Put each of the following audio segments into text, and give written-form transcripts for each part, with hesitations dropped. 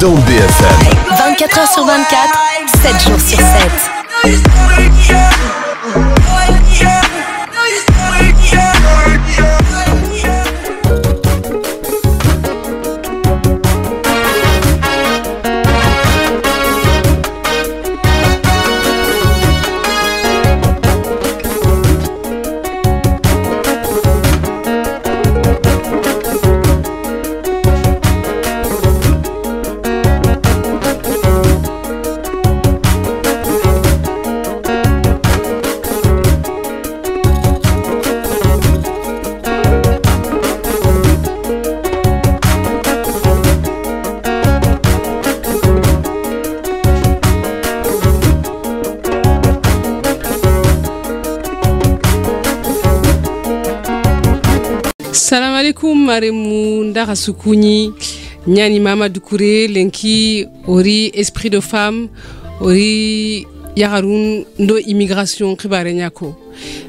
dans BFM. 24 heures sur 24, 7 jours sur 7. Salam alaikum maremu ndara sukuni nyani mama dukure lenki ori esprit de femme ori yagarun ndo immigration khibare nyako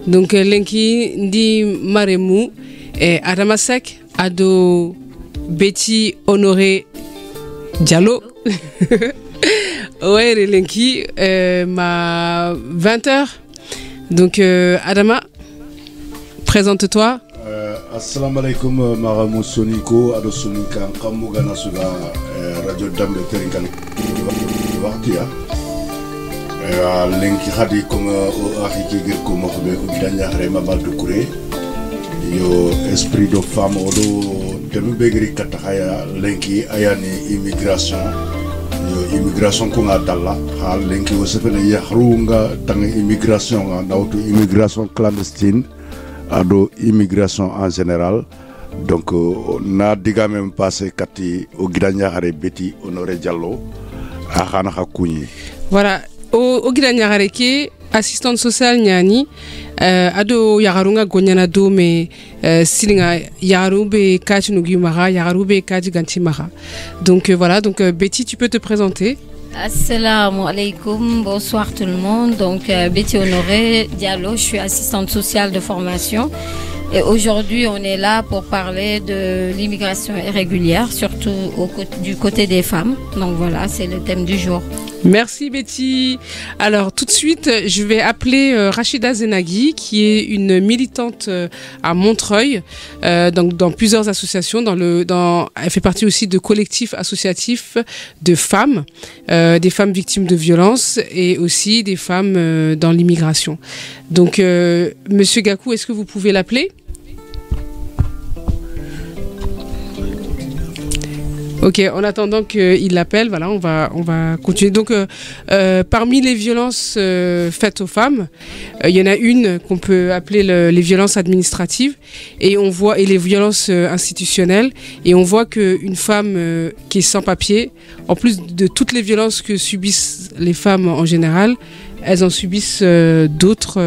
donc lenki ndi maremu Adama Seck ado Betty Honoré Diallo ouais lenki ma 20h donc Adama présente-toi. Assalamu alaikum maramu soniko ado sonika kamuga nasuga radio dambe terinkan waktiya lenki khadi comme o akiki gir ko mo be o bidanya khare mabal du kure yo esprit de femme odo temu begri kataya lenki ayani immigration yo immigration ko ngadalla ha lenki o sefene yahrunga tang immigration nga nawtu immigration clandestine ado immigration en général donc na diga même passé kati o gidanya hare Betty Honoré Diallo a khana khakuni voilà o gidanya hare ki assistante sociale nyani ado yagarunga gonyana do me silinga yarube kati nugimara yarube kati gantimara donc voilà donc Betty tu peux te présenter. Assalamu alaikum, bonsoir tout le monde. Donc Betty Honoré Diallo, je suis assistante sociale de formation et aujourd'hui on est là pour parler de l'immigration irrégulière, surtout du côté des femmes. Donc voilà, c'est le thème du jour. Merci Betty. Alors tout de suite, je vais appeler Rachida Zenaghi, qui est une militante à Montreuil, donc dans plusieurs associations. Elle fait partie aussi de collectifs associatifs de femmes, des femmes victimes de violences et aussi des femmes dans l'immigration. Donc, Monsieur Gakou, est-ce que vous pouvez l'appeler ? Ok, en attendant qu'il l'appelle, voilà, on va continuer. Donc, parmi les violences faites aux femmes, il y en a une qu'on peut appeler les violences administratives et les violences institutionnelles. Et on voit qu'une femme qui est sans papier, en plus de toutes les violences que subissent les femmes en général, elles en subissent d'autres.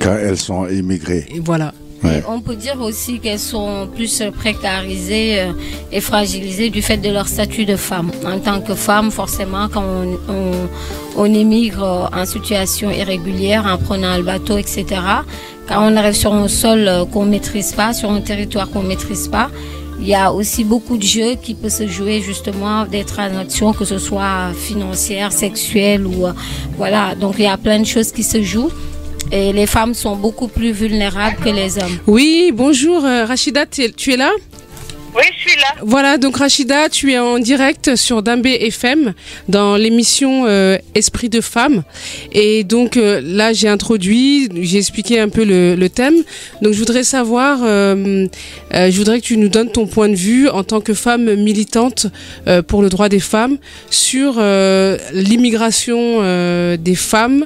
Quand elles sont immigrées. Et voilà. Ouais. Et on peut dire aussi qu'elles sont plus précarisées et fragilisées du fait de leur statut de femme. En tant que femme, forcément, quand on émigre en situation irrégulière, en prenant le bateau, etc., quand on arrive sur un sol qu'on ne maîtrise pas, sur un territoire qu'on ne maîtrise pas, il y a aussi beaucoup de jeux qui peuvent se jouer justement des transactions, que ce soit financières, sexuelles ou voilà. Donc il y a plein de choses qui se jouent. Et les femmes sont beaucoup plus vulnérables que les hommes. Oui, bonjour Rachida, tu es là ? Oui, je suis là. Voilà, donc Rachida, tu es en direct sur Dambé FM dans l'émission Esprit de femme. Et donc là, j'ai expliqué un peu le thème. Donc je voudrais savoir, je voudrais que tu nous donnes ton point de vue en tant que femme militante pour le droit des femmes sur l'immigration des femmes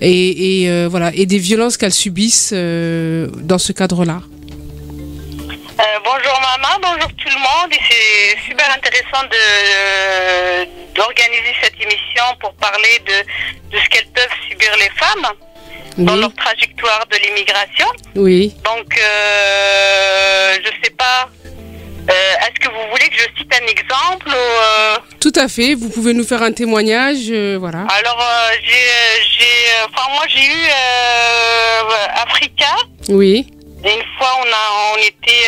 et voilà, et des violences qu'elles subissent dans ce cadre-là. Bonjour maman, bonjour tout le monde. Et c'est super intéressant d'organiser cette émission pour parler de ce qu'elles peuvent subir les femmes dans leur trajectoire de l'immigration. Oui. Donc, je sais pas, est-ce que vous voulez que je cite un exemple Tout à fait, vous pouvez nous faire un témoignage, voilà. Alors, moi j'ai eu Africa. Oui. Une fois, on était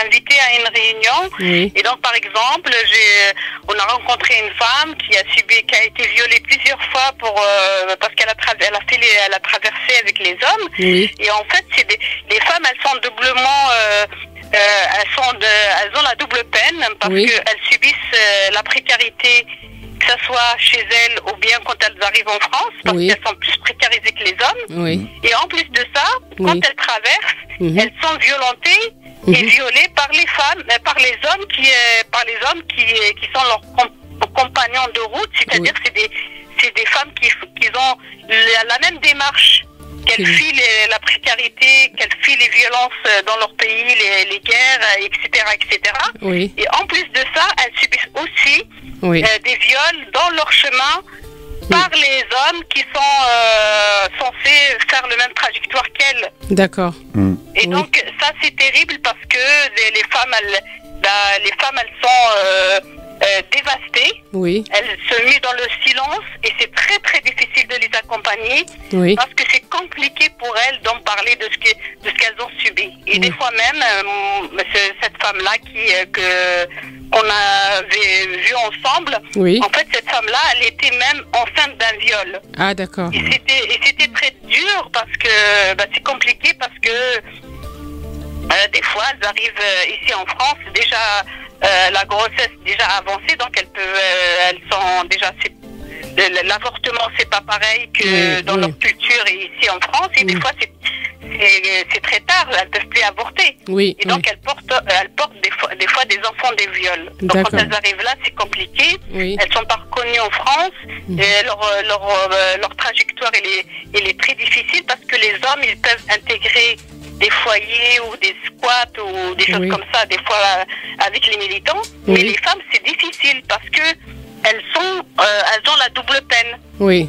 invité à une réunion. Oui. Et donc, par exemple, on a rencontré une femme qui a été violée plusieurs fois parce qu'elle a traversé avec les hommes. Oui. Et en fait, les femmes, elles sont doublement, elles ont la double peine parce Oui. qu'elles subissent la précarité, que ce soit chez elles ou bien quand elles arrivent en France, parce Oui. qu'elles sont plus précarisées que les hommes. Oui. Et en plus de ça, quand Oui. elles traversent, Mhm. elles sont violentées et violées par les femmes, par les hommes qui sont leurs compagnons de route, c'est-à-dire c'est des femmes qui ont la même démarche, qu'elles Oui. fuient la précarité, qu'elles fuient les violences dans leur pays, les guerres, etc., etc. Oui. Et en plus de ça, elles subissent aussi Oui. des viols dans leur chemin par les hommes qui sont censés faire le même trajectoire qu'elles. D'accord. Et Oui. donc ça c'est terrible parce que les femmes elles sont dévastées, Oui. elles se muent dans le silence et c'est très très difficile de les accompagner Oui. parce que c'est compliqué pour elles d'en parler de ce qu'elles ont subi. Et Oui. des fois même cette femme là qu'on avait vue ensemble, Oui. en fait cette femme là elle était même enceinte d'un viol. Ah, d'accord. Et c'était très dur parce que c'est compliqué parce que des fois elles arrivent ici en France déjà la grossesse déjà avancée, donc elles sont déjà l'avortement c'est pas pareil que Oui, dans oui. leur culture et ici en France, et des Oui. fois c'est très tard, elles peuvent plus avorter. Oui. Et donc elles portent des fois des enfants des viols. Donc quand D'accord. elles arrivent là, c'est compliqué. Oui. Elles sont pas reconnues en France. Et leur trajectoire elle est très difficile parce que les hommes ils peuvent intégrer des foyers ou des squats ou des choses Oui. comme ça, des fois avec les militants. Oui. Mais les femmes c'est difficile parce que elles ont la double peine. Oui.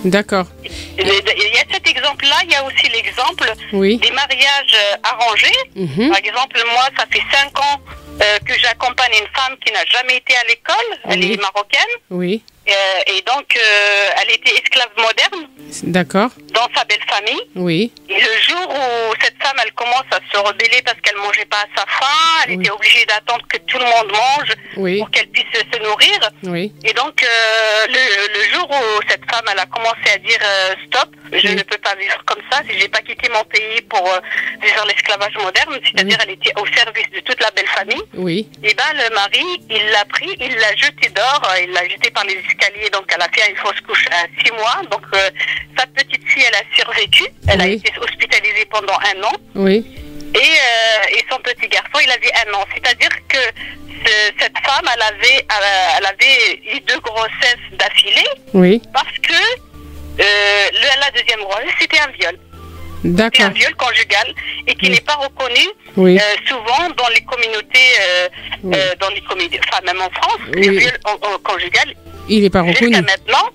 D'accord. Il y a cet exemple-là, il y a aussi l'exemple Oui. des mariages arrangés. Mhm. Par exemple, moi, ça fait 5 ans que j'accompagne une femme qui n'a jamais été à l'école. Elle Oui. est marocaine. Oui. Et donc, elle était esclave moderne D'accord. dans sa belle famille. Oui. Et le jour où cette femme, elle commence à se rebeller parce qu'elle mangeait pas à sa faim, elle Oui. était obligée d'attendre que tout le monde mange Oui. pour qu'elle puisse se nourrir. Oui. Et donc, le jour où cette femme, elle a commencé à dire stop, je Oui. ne peux pas vivre comme ça, si j'ai pas quitté mon pays pour vivre l'esclavage moderne, c'est-à-dire elle était au service de toute la belle famille. Oui. Et ben le mari, il l'a pris, il l'a jeté dehors, il l'a jeté par les escaliers, donc elle a fait une fausse couche à 6 mois. Donc sa petite fille, elle a survécu, elle a Oui. été hospitalisée pendant 1 an. Oui. Et son petit garçon, il avait 1 an. C'est-à-dire que cette femme, elle avait eu 2 grossesses d'affilée Oui. parce que la deuxième grossesse, c'était un viol. C'est un D'accord. viol conjugal et qui Oui. n'est pas reconnu Oui. souvent dans les communautés, Oui. enfin même en France, Oui. le viol conjugal, Il n'est pas reconnu. jusqu'à maintenant,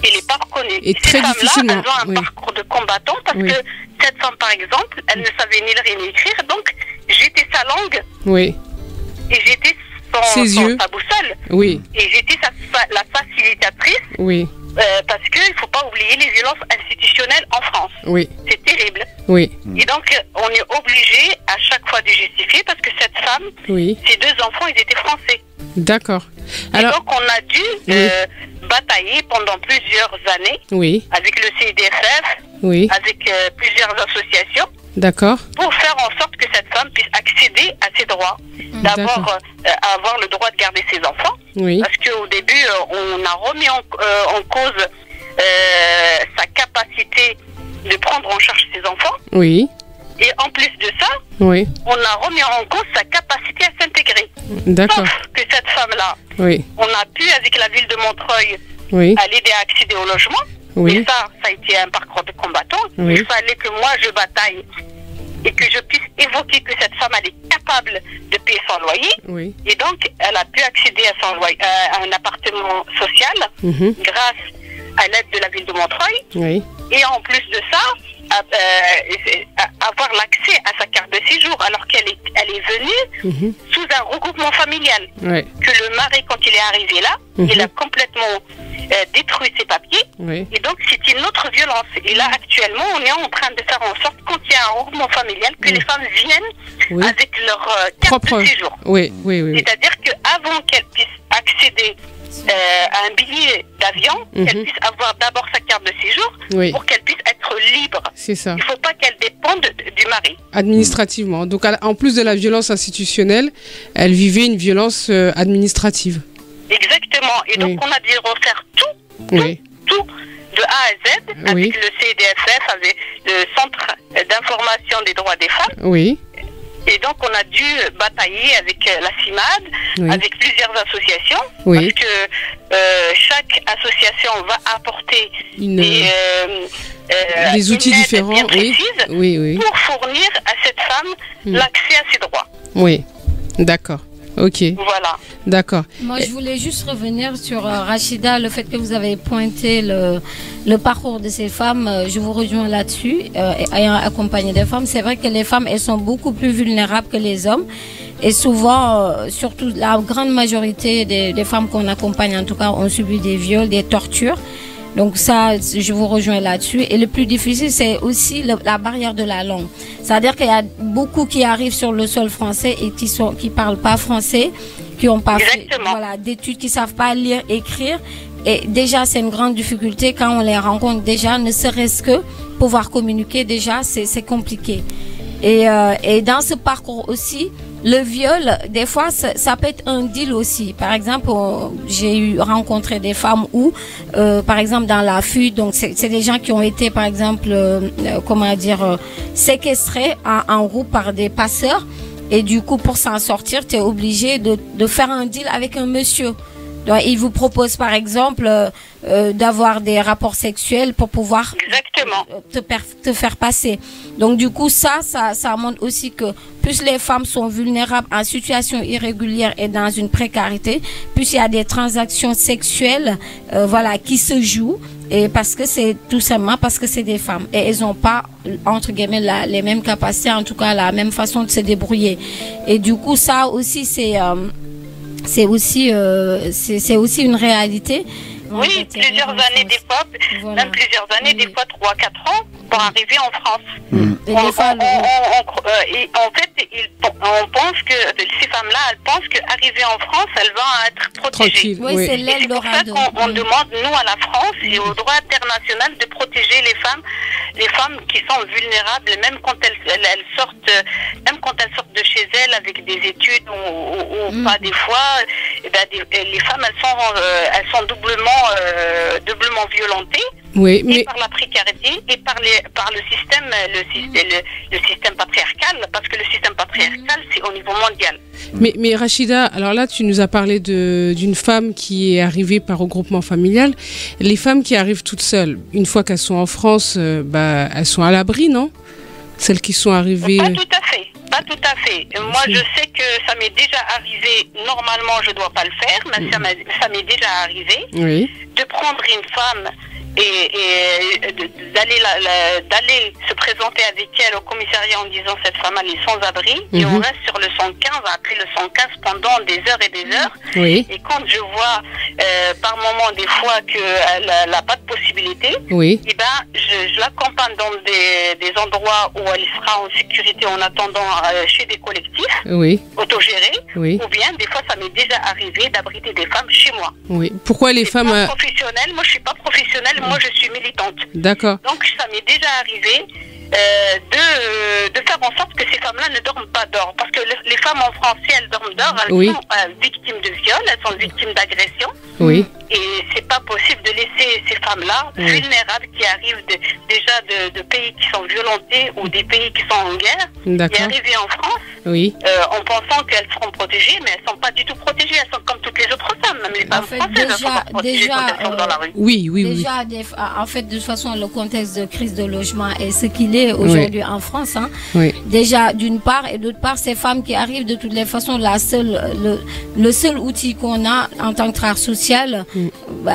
il n'est pas reconnu. Et Ces très femmes-là, difficilement, elles ont un oui. parcours de combattant parce Oui. que cette femme, par exemple, elle ne savait ni lire ni écrire, donc j'étais sa langue Oui. et j'étais Ses yeux. sa boussole. Oui. Et j'étais la facilitatrice Oui. parce qu'il ne faut pas oublier les violences institutionnelles en France. Oui. C'est terrible. Oui. Et donc, on est obligé à chaque fois de justifier parce que cette femme, Oui. ses 2 enfants, ils étaient français. D'accord. Et Alors, donc, on a dû Oui. batailler pendant plusieurs années oui. avec le CIDFF, Oui. avec plusieurs associations, D'accord. pour faire en sorte que cette femme puisse accéder à ses droits. D'abord, avoir le droit de garder ses enfants. Oui. Parce qu'au début, on a remis en cause sa capacité de prendre en charge ses enfants. Oui. Et en plus de ça, Oui. on a remis en cause sa capacité à s'intégrer. D'accord. Sauf que cette femme-là, Oui. on a pu, avec la ville de Montreuil, Oui. l'aider à accéder au logement. Oui. Et ça a été un parcours de combattant. Oui. Il fallait que moi, je bataille et que je puisse évoquer que cette femme, elle est capable de payer son loyer. Oui. Et donc, elle a pu accéder à son loyer, à un appartement social Mhm. grâce à l'aide de la ville de Montreuil. Oui. Et en plus de ça, avoir l'accès à sa carte de séjour alors qu'elle est venue Mhm. sous un regroupement familial. Ouais. Que le mari, quand il est arrivé là, Mhm. il a complètement détruit ses papiers. Oui. Et donc, c'est une autre violence. Et là, actuellement, on est en train de faire en sorte, quand il y a un regroupement familial, que les femmes viennent avec leur carte de séjour. Oui. C'est-à-dire qu'avant qu'elles puissent accéder à un billet d'avion, qu'elle puisse avoir d'abord sa carte de séjour pour qu'elle puisse être libre. C'est ça. Il ne faut pas qu'elle dépende du mari. Administrativement. Donc, en plus de la violence institutionnelle, elle vivait une violence administrative. Exactement. Et donc, on a dû refaire tout, de A à Z, avec le CEDFF, avec le Centre d'information des droits des femmes. Oui. Et donc, on a dû batailler avec la CIMAD, avec plusieurs associations, parce que chaque association va apporter des outils différents bien précises pour fournir à cette femme l'accès à ses droits. Oui, d'accord. Ok. Voilà. D'accord. Moi, je voulais juste revenir sur Rachida, le fait que vous avez pointé le parcours de ces femmes. Je vous rejoins là-dessus, ayant accompagné des femmes. C'est vrai que les femmes, elles sont beaucoup plus vulnérables que les hommes. Et souvent, surtout la grande majorité des femmes qu'on accompagne, en tout cas, ont subi des viols, des tortures. Donc ça, je vous rejoins là-dessus. Et le plus difficile, c'est aussi la barrière de la langue. C'est-à-dire qu'il y a beaucoup qui arrivent sur le sol français et qui parlent pas français, qui ont pas fait d'études, qui savent pas lire, écrire. Et déjà, c'est une grande difficulté quand on les rencontre. Déjà, ne serait-ce que pouvoir communiquer, déjà, c'est compliqué. Et dans ce parcours aussi, le viol, des fois, ça peut être un deal aussi. Par exemple, j'ai rencontré des femmes où, par exemple, dans la fuite, donc c'est des gens qui ont été, par exemple, séquestrés en groupe par des passeurs. Et du coup, pour s'en sortir, tu es obligé de faire un deal avec un monsieur. Donc, il vous propose, par exemple, d'avoir des rapports sexuels pour pouvoir te faire passer. Donc, du coup, ça montre aussi que plus les femmes sont vulnérables en situation irrégulière et dans une précarité, plus il y a des transactions sexuelles, qui se jouent. Et parce que c'est tout simplement parce que c'est des femmes. Et elles n'ont pas, entre guillemets, les mêmes capacités, en tout cas, la même façon de se débrouiller. Et du coup, ça aussi, c'est aussi une réalité. Oui, plusieurs années des fois, même plusieurs années, des fois 3-4 ans pour arriver en France. En fait, on pense que ces femmes-là, elles pensent qu'arriver en France, elles vont être protégées. Oui, c'est l'Eldorado. C'est pour ça qu'on demande, nous, à la France et au droit international, de protéger les femmes qui sont vulnérables, même quand elles sortent de chez elles avec des études ou pas des fois, les femmes, elles sont doublement violentées. Oui, et par la précarité et par le système patriarcal, parce que le système patriarcal, c'est au niveau mondial. Mais Rachida, alors là, tu nous as parlé d'une femme qui est arrivée par regroupement familial. Les femmes qui arrivent toutes seules, une fois qu'elles sont en France, elles sont à l'abri, non? Celles qui sont arrivées... Pas tout à fait. Moi, je sais que ça m'est déjà arrivé. Normalement, je ne dois pas le faire, mais ça m'est déjà arrivé de prendre une femme et d'aller se présenter avec elle au commissariat en disant cette femme elle est sans abri et on reste sur le 115, après le 115 pendant des heures et des heures. Et quand je vois par moment des fois qu'elle n'a pas de possibilité, et je l'accompagne dans des endroits où elle sera en sécurité en attendant chez des collectifs autogérés, ou bien des fois ça m'est déjà arrivé d'abriter des femmes chez moi. Pourquoi les femmes... Moi je suis pas professionnelle, moi je suis militante. D'accord. Donc ça m'est déjà arrivé de faire en sorte que ces femmes-là ne dorment pas dehors. Parce que les femmes en France, si elles dorment dehors, elles sont victimes de viol, elles sont victimes d'agression. Et c'est pas possible de laisser ces femmes-là vulnérables qui arrivent déjà de pays qui sont violentés ou des pays qui sont en guerre et arriver en France en pensant qu'elles seront protégées, mais elles sont pas du tout protégées. Elles sont comme toutes les autres femmes, même les femmes françaises, elles sont pas protégées quand elles sont dans la rue. En fait, de toute façon, le contexte de crise de logement est ce qu'il est aujourd'hui en France. Déjà, d'une part, et d'autre part, ces femmes qui arrivent, de toutes les façons, le seul outil qu'on a en tant que travailleur social,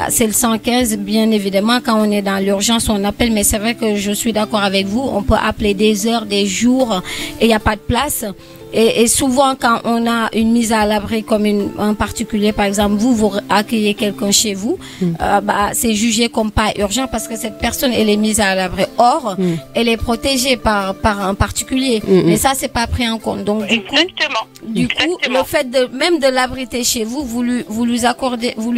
c'est le 115, bien évidemment. Quand on est dans l'urgence, on appelle, mais c'est vrai que je suis d'accord avec vous, on peut appeler des heures, des jours, et il n'y a pas de place. Et souvent, quand on a une mise à l'abri comme un particulier, par exemple, vous accueillez quelqu'un chez vous, c'est jugé comme pas urgent parce que cette personne, elle est mise à l'abri. Or, elle est protégée par un particulier. Mais ça, c'est pas pris en compte. Donc, du coup, le fait même de l'abriter chez vous, vous lui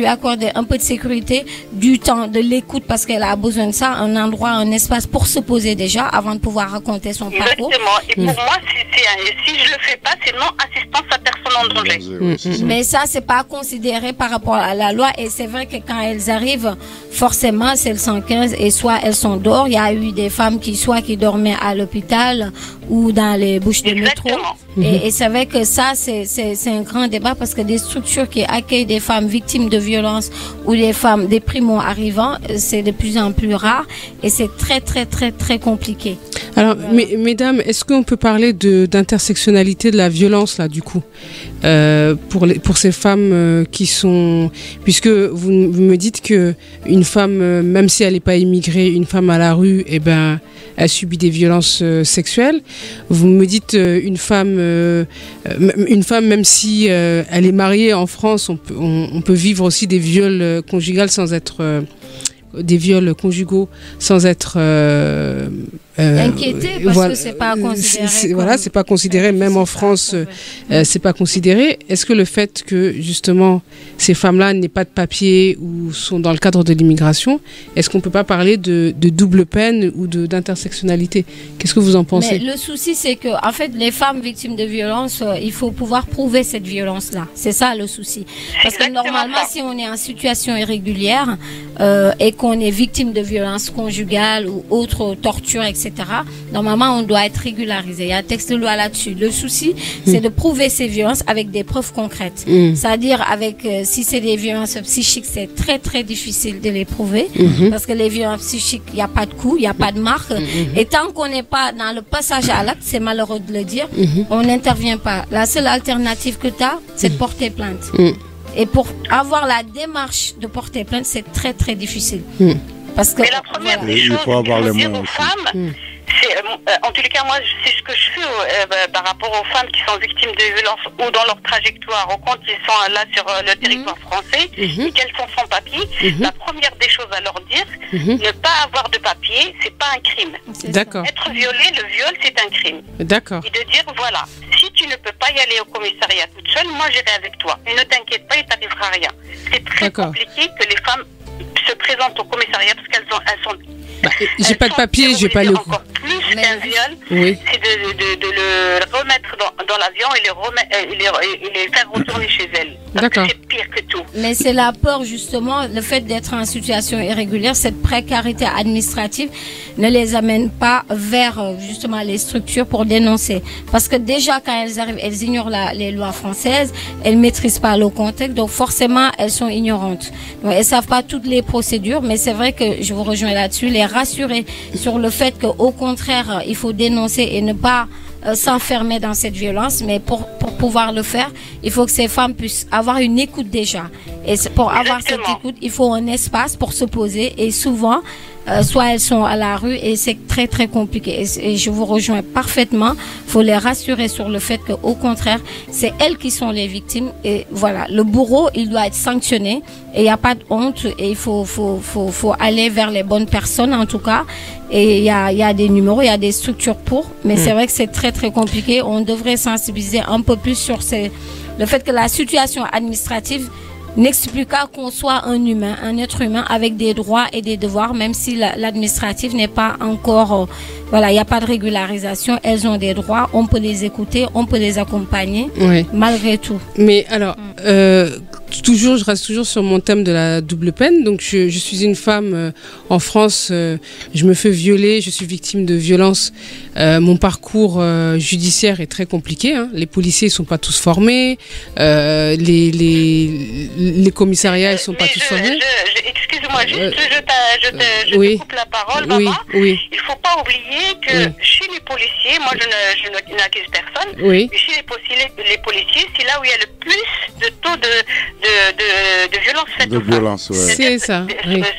accordez un peu de sécurité, du temps, de l'écoute parce qu'elle a besoin de ça, un endroit, un espace pour se poser déjà avant de pouvoir raconter son parcours. Exactement. Et pour moi, si je le fais pas, c'est non-assistance à personne en danger. Mais ça, c'est pas considéré par rapport à la loi. Et c'est vrai que quand elles arrivent, forcément, c'est le 115 et soit elles sont dehors. Il y a eu des femmes qui dormaient à l'hôpital ou dans les bouches de métro. Et c'est vrai que ça, c'est un grand débat parce que des structures qui accueillent des femmes victimes de violences ou des primo-arrivants, c'est de plus en plus rare et c'est très, très, très, très compliqué. Alors, mesdames, est-ce qu'on peut parler d'intersectionnalité de la violence, là, du coup, pour ces femmes qui sont... Puisque vous me dites que une femme, même si elle n'est pas immigrée, une femme à la rue, elle subit des violences sexuelles. Vous me dites une femme, même si elle est mariée en France, on peut vivre aussi des viols conjugaux sans être... des viols conjugaux sans être inquiété parce que c'est pas considéré. C'est pas considéré, même en France, c'est pas considéré. Est-ce que le fait que justement ces femmes-là n'aient pas de papier ou sont dans le cadre de l'immigration, est-ce qu'on peut pas parler de double peine ou d'intersectionnalité? Qu'est-ce que vous en pensez? Mais le souci, c'est que en fait, les femmes victimes de violences, il faut pouvoir prouver cette violence-là. C'est ça le souci. Parce que normalement, si on est en situation irrégulière et qu'on est victime de violences conjugales ou autres tortures, etc., normalement, on doit être régularisé. Il y a un texte de loi là-dessus. Le souci, c'est de prouver ces violences avec des preuves concrètes. C'est-à-dire, si c'est des violences psychiques, c'est très, très difficile de les prouver. Parce que les violences psychiques, il n'y a pas de coup, il n'y a pas de marque. Et tant qu'on n'est pas dans le passage à l'acte, c'est malheureux de le dire, on n'intervient pas. La seule alternative que tu as, c'est de porter plainte. Et pour avoir la démarche de porter plainte, c'est très, très difficile. Parce que, mais la première des choses qu'il faut dire aux femmes, c'est, en tous les cas, moi, c'est ce que je fais par rapport aux femmes qui sont victimes de violences ou dans leur trajectoire, ou quand ils sont là sur le territoire français, et qu'elles sont sans papier. La première des choses à leur dire, ne pas avoir de papier, c'est pas un crime. D'accord. Être violé, le viol, c'est un crime. D'accord. Et de dire, voilà, si tu ne peux pas y aller au commissariat toute seule, moi j'irai avec toi. Et ne t'inquiète pas, il t'arrivera rien. C'est très compliqué que les femmes se présentent au commissariat parce qu'elles sont... j'ai pas de papier, je vais pas le coup. Encore plus qu'un viol, c'est de le remettre dans l'avion et les faire retourner chez elles. D'accord. C'est pire que tout. Mais c'est la peur, justement, le fait d'être en situation irrégulière, cette précarité administrative ne les amène pas vers, justement, les structures pour dénoncer. Parce que déjà, quand elles arrivent, elles ignorent les lois françaises, elles maîtrisent pas le contexte, donc forcément, elles sont ignorantes. Donc, elles savent pas toutes les procédures, mais c'est vrai que je vous rejoins là-dessus, les rassurer sur le fait qu'au contraire, il faut dénoncer et ne pas s'enfermer dans cette violence, mais pour pouvoir le faire, il faut que ces femmes puissent avoir une écoute déjà. Et pour avoir cette écoute, il faut un espace pour se poser et souvent, soit elles sont à la rue et c'est très très compliqué. Et je vous rejoins parfaitement. Il faut les rassurer sur le fait qu'au contraire, c'est elles qui sont les victimes. Et voilà, le bourreau, il doit être sanctionné et il n'y a pas de honte et il faut aller vers les bonnes personnes en tout cas. Et il y a des numéros, il y a des structures pour, mais c'est vrai que c'est très très compliqué. On devrait sensibiliser un peu plus sur le fait que la situation administrative n'explique pas qu'on soit un être humain avec des droits et des devoirs, même si l'administratif n'est pas encore, il n'y a pas de régularisation, elles ont des droits, on peut les écouter, on peut les accompagner, malgré tout. Mais alors, je reste toujours sur mon thème de la double peine. Donc, je suis une femme en France, je me fais violer, je suis victime de violences. Mon parcours judiciaire est très compliqué. Les policiers ne sont pas tous formés, les commissariats ne sont pas tous formés. Excuse-moi, juste, je te coupe la parole, maman. Il ne faut pas oublier que chez les policiers, moi je n'accuse personne, mais chez les policiers, c'est là où il y a le plus de taux de violence faite aux femmes. Violence, c'est ça.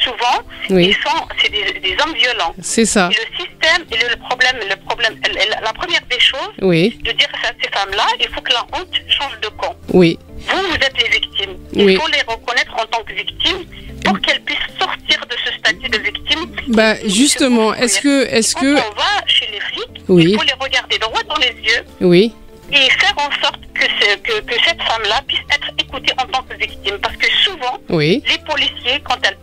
Souvent, c'est des hommes violents. C'est ça. Et le système système, le problème, la première des choses, Oui. de dire à ces femmes-là, il faut que la honte change de camp. Oui. Vous êtes les victimes. Oui. Il faut les reconnaître en tant que victimes pour qu'elles puissent sortir de ce statut de victime. Bah justement, est-ce Quand que on va chez les flics, Oui. il faut les regarder droit dans les yeux oui. et faire en sorte que cette femme-là puisse être écoutée en tant que victime. Parce que souvent, Oui. les policiers, quand ils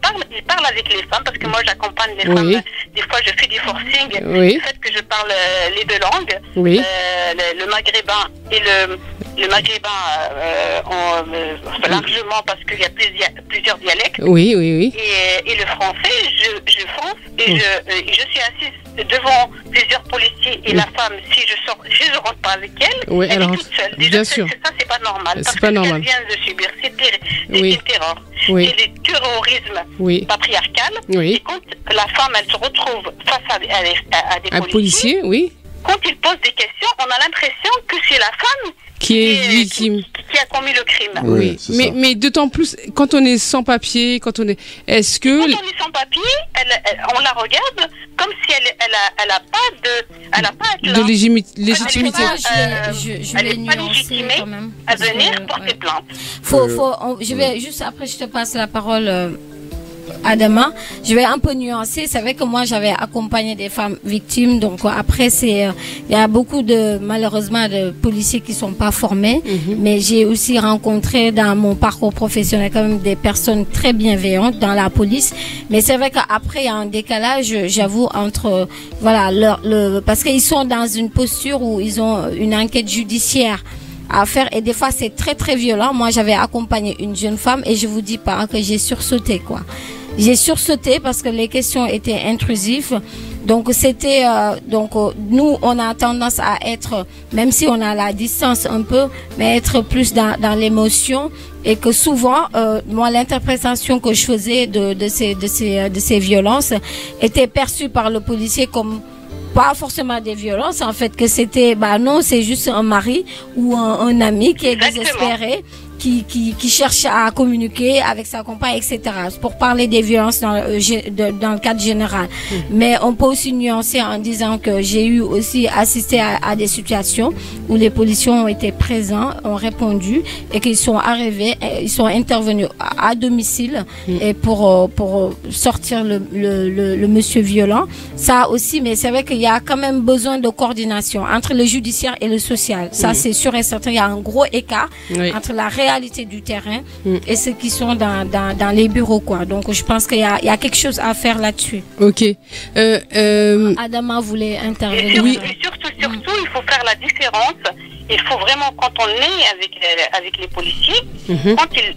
parlent avec les femmes, parce que moi j'accompagne les Oui. femmes, des fois je fais du forcing, Oui. le fait que je parle les deux langues, Oui. le maghrébin et le maghrébin largement parce qu'il y a plusieurs dialectes, Oui, oui, oui. et le français, je fonce et je suis assise devant plusieurs policiers et la femme, si je rentre pas avec elle, Oui, elle alors, est toute seule. Déjà, bien sûr. ça, c'est pas normal. C'est Parce pas que normal. ce qu'elle vient de subir, c'est Oui. une terreur. Oui. C'est le terrorisme Oui. patriarcal. Oui. Et quand la femme, elle se retrouve face à des Un policier, oui, quand il pose des questions, on a l'impression que c'est la femme qui est victime. qui a commis le crime. Oui, c'est ça. mais d'autant plus quand on est sans papier, quand on est. Est-ce que Quand on est sans papier, on la regarde comme si elle a pas de légitimité. Je elle vais n'est pas nuancer légitimée quand même. à parce que, venir porter ouais. plainte. Je vais juste après, je te passe la parole. Adama, je vais un peu nuancer. C'est vrai que moi j'avais accompagné des femmes victimes, donc après il y a beaucoup malheureusement de policiers qui sont pas formés, mais j'ai aussi rencontré dans mon parcours professionnel quand même des personnes très bienveillantes dans la police. Mais c'est vrai qu'après il y a un décalage, j'avoue, entre voilà parce qu'ils sont dans une posture où ils ont une enquête judiciaire à faire et des fois c'est très très violent. Moi j'avais accompagné une jeune femme et je vous dis pas que j'ai sursauté quoi. J'ai sursauté parce que les questions étaient intrusives. Donc c'était nous on a tendance à être, même si on a la distance un peu, mais être plus dans l'émotion, et que souvent moi l'interprétation que je faisais de ces violences était perçue par le policier comme pas forcément des violences, en fait, que c'était, non, c'est juste un mari ou un ami qui est désespéré, qui cherche à communiquer avec sa compagne, etc. Pour parler des violences dans le cadre général. Mais on peut aussi nuancer en disant que j'ai eu aussi assisté à des situations où les policiers ont été présents, ont répondu et qu'ils sont arrivés, ils sont intervenus à domicile et pour sortir le monsieur violent. Ça aussi, mais c'est vrai qu'il y a quand même besoin de coordination entre le judiciaire et le social. Ça, c'est sûr et certain. Il y a un gros écart entre la réalité du terrain et ceux qui sont dans les bureaux, quoi. Donc, je pense qu'il y a quelque chose à faire là-dessus. Ok. Adama voulait intervenir. Et surtout, il faut faire la différence. Il faut vraiment, quand on est avec les policiers, quand ils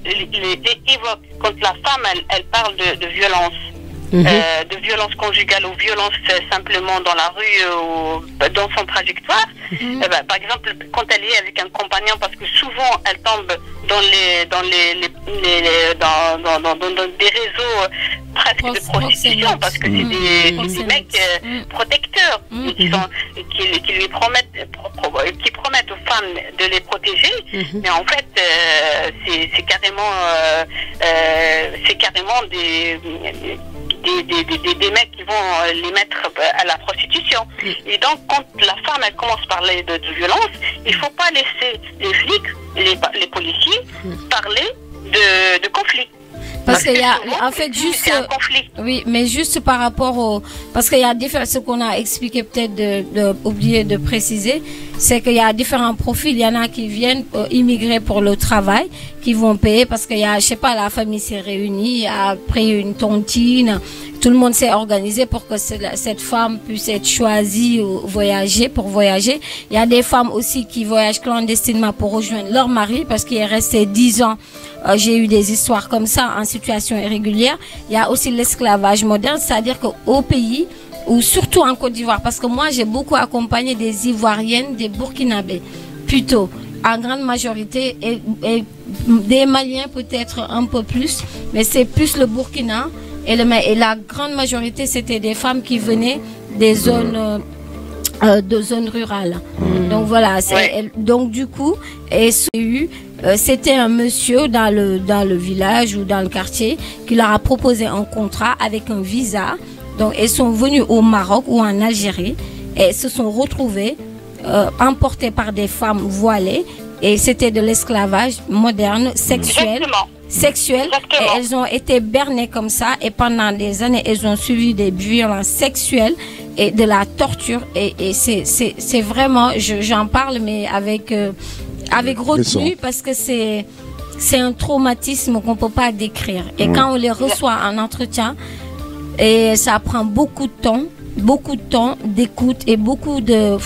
évoquent, quand la femme, elle parle de violence, de violence conjugale ou violence simplement dans la rue ou dans son trajectoire. Par exemple, quand elle est avec un compagnon, parce que souvent elle tombe dans des réseaux presque de prostitution, parce que c'est des mecs protecteurs qui lui promettent aux femmes de les protéger, mais en fait c'est carrément des mecs qui vont les mettre à la prostitution. Et donc, quand la femme elle commence à parler de violence, il ne faut pas laisser les flics, les policiers, parler de conflit. Parce qu'il y a, en fait, c'est un conflit. Oui, mais juste par rapport parce qu'il y a ce qu'on a expliqué peut-être oublié de préciser, c'est qu'il y a différents profils. Il y en a qui viennent immigrer pour le travail, qui vont payer parce qu'il y a, je sais pas, la famille s'est réunie, a pris une tontine. Tout le monde s'est organisé pour que cette femme puisse être choisie pour voyager. Il y a des femmes aussi qui voyagent clandestinement pour rejoindre leur mari parce qu'il est resté 10 ans. J'ai eu des histoires comme ça en situation irrégulière. Il y a aussi l'esclavage moderne, c'est-à-dire qu'au pays, ou surtout en Côte d'Ivoire, parce que moi j'ai beaucoup accompagné des Ivoiriennes, des Burkinabés, plutôt, en grande majorité, et des Maliens peut-être un peu plus, mais c'est plus le Burkina. Et la grande majorité, c'était des femmes qui venaient des zones rurales. Donc voilà. Donc du coup, c'était un monsieur dans le village ou dans le quartier qui leur a proposé un contrat avec un visa. Donc, elles sont venues au Maroc ou en Algérie et se sont retrouvées emportées par des femmes voilées. Et c'était de l'esclavage moderne, sexuel. Et elles ont été bernées comme ça. Et pendant des années, elles ont subi des violences sexuelles et de la torture. Et c'est vraiment, j'en parle, mais avec retenue, parce que c'est un traumatisme qu'on ne peut pas décrire. Et quand on les reçoit en entretien, et ça prend beaucoup de temps d'écoute et beaucoup de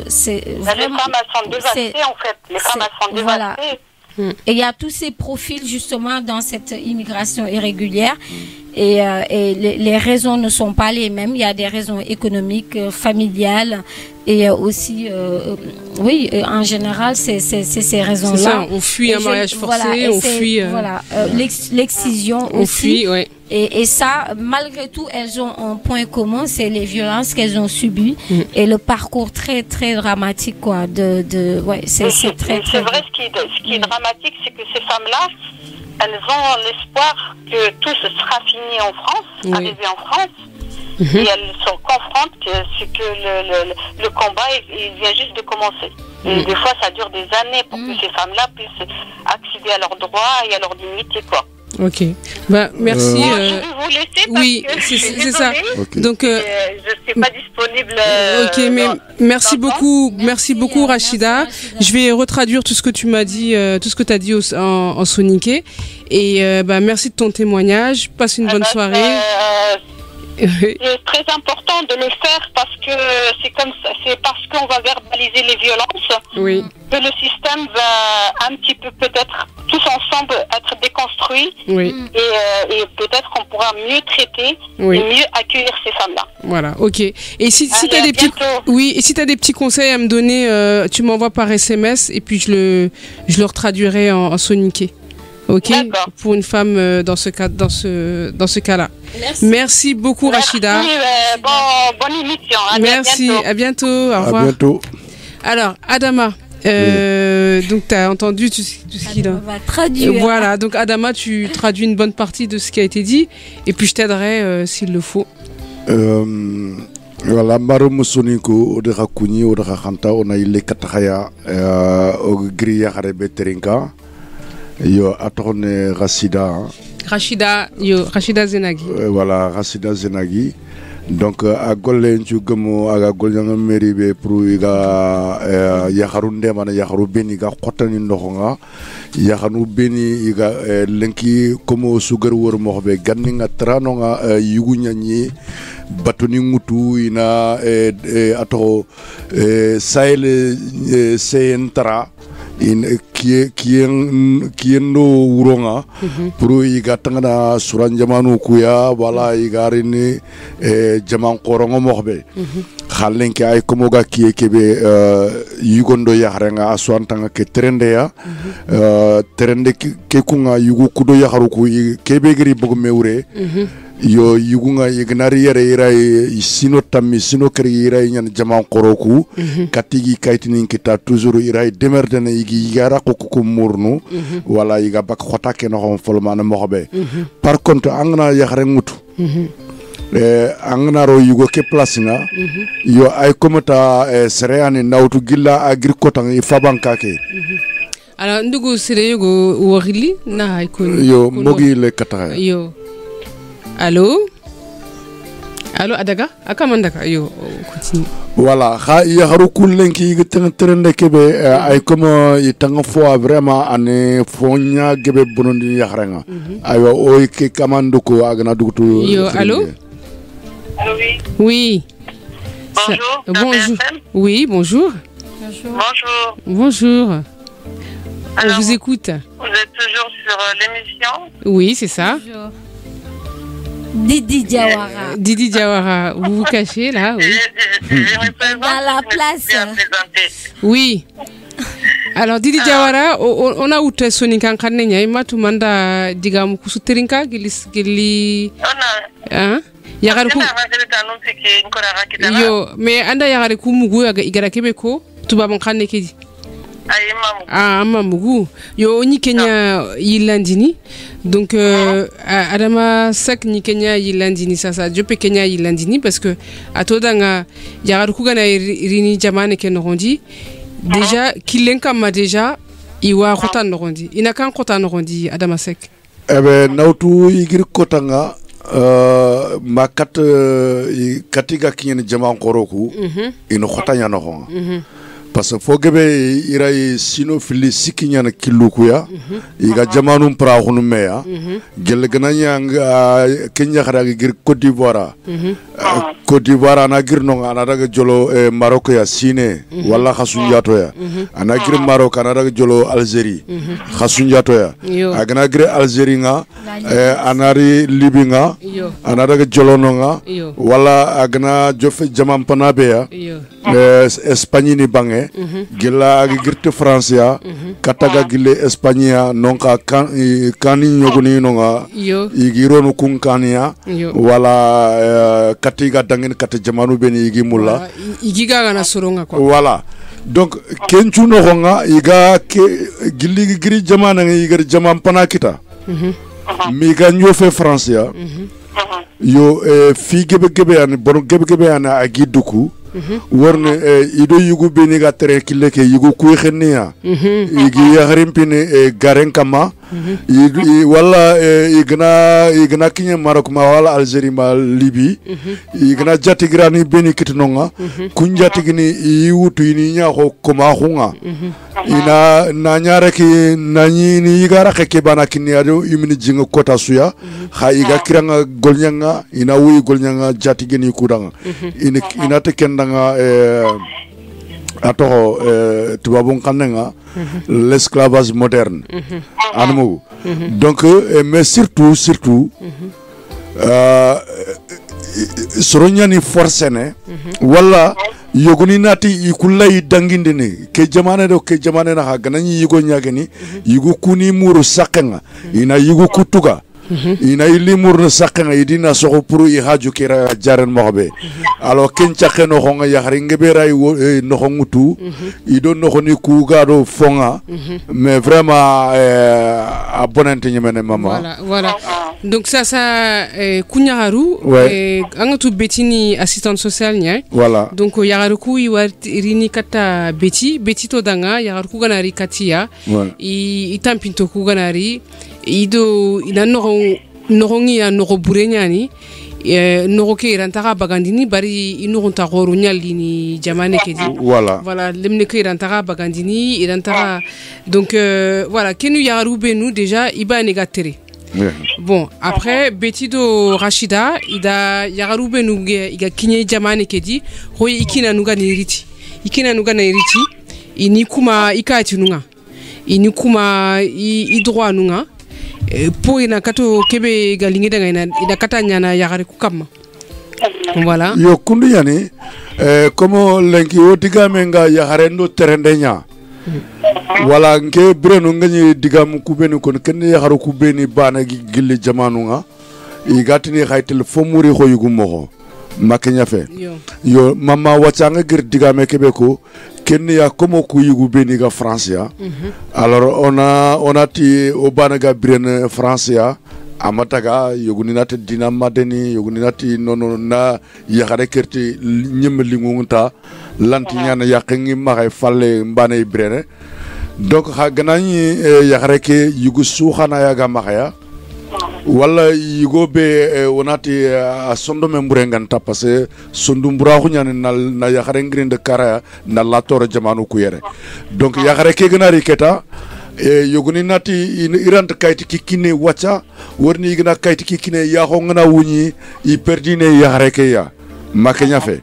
c'est vraiment, les femmes elles sont dévastées en fait. Les femmes elles sont dévastées. Voilà. Et il y a tous ces profils justement dans cette immigration irrégulière. Et les raisons ne sont pas les mêmes. Il y a des raisons économiques, familiales et aussi, oui, en général, c'est ces raisons-là. C'est ça, on fuit un mariage forcé, on fuit... Voilà, l'excision on aussi. Fuit, ouais. Et ça, malgré tout, elles ont un point commun, c'est les violences qu'elles ont subies et le parcours très, très dramatique, quoi. Ouais, c'est très, très... C'est vrai, ce qui est dramatique, c'est que ces femmes-là, elles ont l'espoir que tout se sera fini en France, arrivé en France, et elles sont confrontent que le combat, il vient juste de commencer. Et des fois, ça dure des années pour que ces femmes-là puissent accéder à leurs droits et à leur dignité, quoi. Ok, bah, merci. Je vais vous laisser parce oui, que c'est ça. Okay. Donc, je ne suis pas disponible. Ok, mais merci beaucoup, Rachida. Je vais retraduire tout ce que tu m'as dit, tout ce que tu as dit en soniqué. Et bah, merci de ton témoignage. Passe une bonne soirée. C'est très important de le faire parce que c'est comme ça, c'est parce qu'on va verbaliser les violences que le système va un petit peu peut-être tous ensemble être déconstruit et peut-être qu'on pourra mieux traiter et mieux accueillir ces femmes-là. Voilà, ok. Et si tu as des petits conseils à me donner, tu m'envoies par SMS et puis je le retraduirai en soniqué. Ok, pour une femme dans ce cas-là. Merci beaucoup, Rachida. Bonne émission. À bientôt. Au revoir. À bientôt. Alors, Adama, donc tu as entendu tout ce qu'il a. Va traduire. Voilà, donc Adama, tu traduis une bonne partie de ce qui a été dit et puis je t'aiderai s'il le faut. Voilà, maro musoniko de rakuni ou de rakanta on a ile kataya au griya harebe terinka. Yo atone Rachida Zenagi. Voilà, Rachida Zenagi. Donc a golle ncu gemo aga golñanga mairie be pour iga yaharu ndemana yaharu beni ga xotani ndoxonga yahanu beni iga lenki comme sugar wor mo be ganninga tranonga yuguñañi batoni ngutu ina ato sahel sentra in kiendo wuronga pour iga tangana suran jamanu kuya wala igarini jaman qorongo moxbe xalenke ay komoga kiye kebe yugondo yaxarenga aswantanga ke trendeya trende ke kunga yugu kudo yaxaru ku kebe geri bogo mewre yo yugunga ignari yere irai sino tammi sino keri irai nyan jaman qoroku katigi kaitini kita toujours irai demerdene igi yara ko murnu wala iga bak khota ke no hon folmana moxbe par contre angna yaxare ngutu angna ro yugo ke place nga yo ay komata sereani nawtu gilla agricotang i fabanka ke alors ndugu sere yugo worili na ay ko yo mogi le kata yo Allô Adaga akamandaka yo continue. Voilà, yaharu kullenki trende kebe ay comme itanga fois vraiment ane fonya gebe bonondi yaharenga aywa oy ke kamando ko agna dugtu yo allô oui Bonjour. Oui, bonjour. Bonjour. Alors, on vous écoute. Vous êtes toujours sur l'émission? Oui, c'est ça. Bonjour. Didi Diawara, vous vous cachez là, oui. Dans la place. Oui. Alors Didi Diawara, on a outé Sonikan Kanenya, imatu manda digamu kusuterinka gili. Hein? Yagariku. Yo, mais anda yagariku mugu igara kebeko, tuba mon kanne kedi. Mamugu. Yo ni Kenya yilandini. Donc Adama Sak ni Kenya yilandini sasa. Je peux Kenya yilandini parce que atodanga yarakuga na rini jamane ken rondi. Déjà kilenka ma déjà iwa khotan rondi. Inakan khotan rondi Adama Sak. Nautu igir kotanga makat katiga kinyen jama koroku ino khotanya no honga. Parce que fogebe irai sino fili sikinyana kilukuya iga jamanum pra hunumeya gel gananya Kenya khara gir Côte d'Ivoire Côte d'Ivoire ana gir no ana daga jolo Maroc ya sine wala khasunjato ya ana gir Maroc ana daga jolo Algérie khasunjato ya agana gir Algérie nga anari Libye nga ana daga jolo no nga wala agana jofe jamam panabe ya Espagne ni bange gila agi girte France ya kataga gile Espagne ya nonka kani nyoguni nonga igironu kunkania wala katiga dangen kata jamanu beni igi mulla igiga na soronga kwa voilà donc kenchu no honga iga gili giri jamana ngi jamam pana kita mi ga nyofe France ya yo fi gebe an bon gebe an agi duku warne ido yugu beni ga tere kille ke yugu kuy xenia igi yaxrimpini garen kama wala igna kinya Maroc ma wala Algérie ma Libye igna jatigrani beni kitnonga kunjatigini iwutu ini nya ko koma xunga ina na nyare ki nani ni igara ke bana kinado imini jinga kota suya ha iga kiranga golnyanga ina wi golnyanga jatigini kudanga ina te kendanga atoko tubabun kanenga l'esclavage moderne anmu donc mais surtout soronya ni force ne wala yoguni nati ikullay dangindini ke jamane na ha ganani yugo nyageni yugo kuni muru sakenga ina yugo kutuga ina ili murna sakenga idina soko puru I haju kira jaren mobe alors kencha keno honga ya haringe beray no hongutu ido no honi kugado fonga mais vraiment abonnante nyemene mama voilà donc ça kunyaharu angatu betini assistante sociale nya voilà donc yagaru ku irini kata beti to danga yagaru ku ganari katia I tampinto ku ganari ido ina norongi ya noro burenyani noro ke irantaka bagandini bari ino ntagoro nyali ni jamane kedi voilà lemne ke irantaka bagandini irantaka donc voilà kenu yagaru benu déjà iba negatere. Bon, après Betido Rachida, ida yagaru benu iga kinye jamane kedi hoy ikina nuga niriti inikuma ikati nunga inikuma idroit nunga po ina kato kebe galinge danga ina katanya na yagari kukama voilà yo kundu yani como lenki otiga menga yagarendo terendenya wala nke brenu ngani digam kubeni kon ken yagaru kubeni bana gille jamanu nga igatini khaytel fomuri khoyugo moho makenya fe yo mama wachanga gir digame kebe ko ken ya como ku yugo beni ga France ya alors on a ti obana ga brene France ya amataga yoguninati dina madeni yoguninati nono na yagare kerti nyemlingunta lanti nyana yakengi maxay falle mbane brene donc ha ganani yagare ke yugu suxana yaga maxaya wala yugo be onati sondo memburenganta parce que sondo mburaxu nyane na yagare ngirinde kara na la tore jamanu ku yere donc yagare ke ganari keta yoguni nati irant kayti kikine wacha warni igna kayti kikine ya hongna wuni I perdine ya hareke ya makenya fe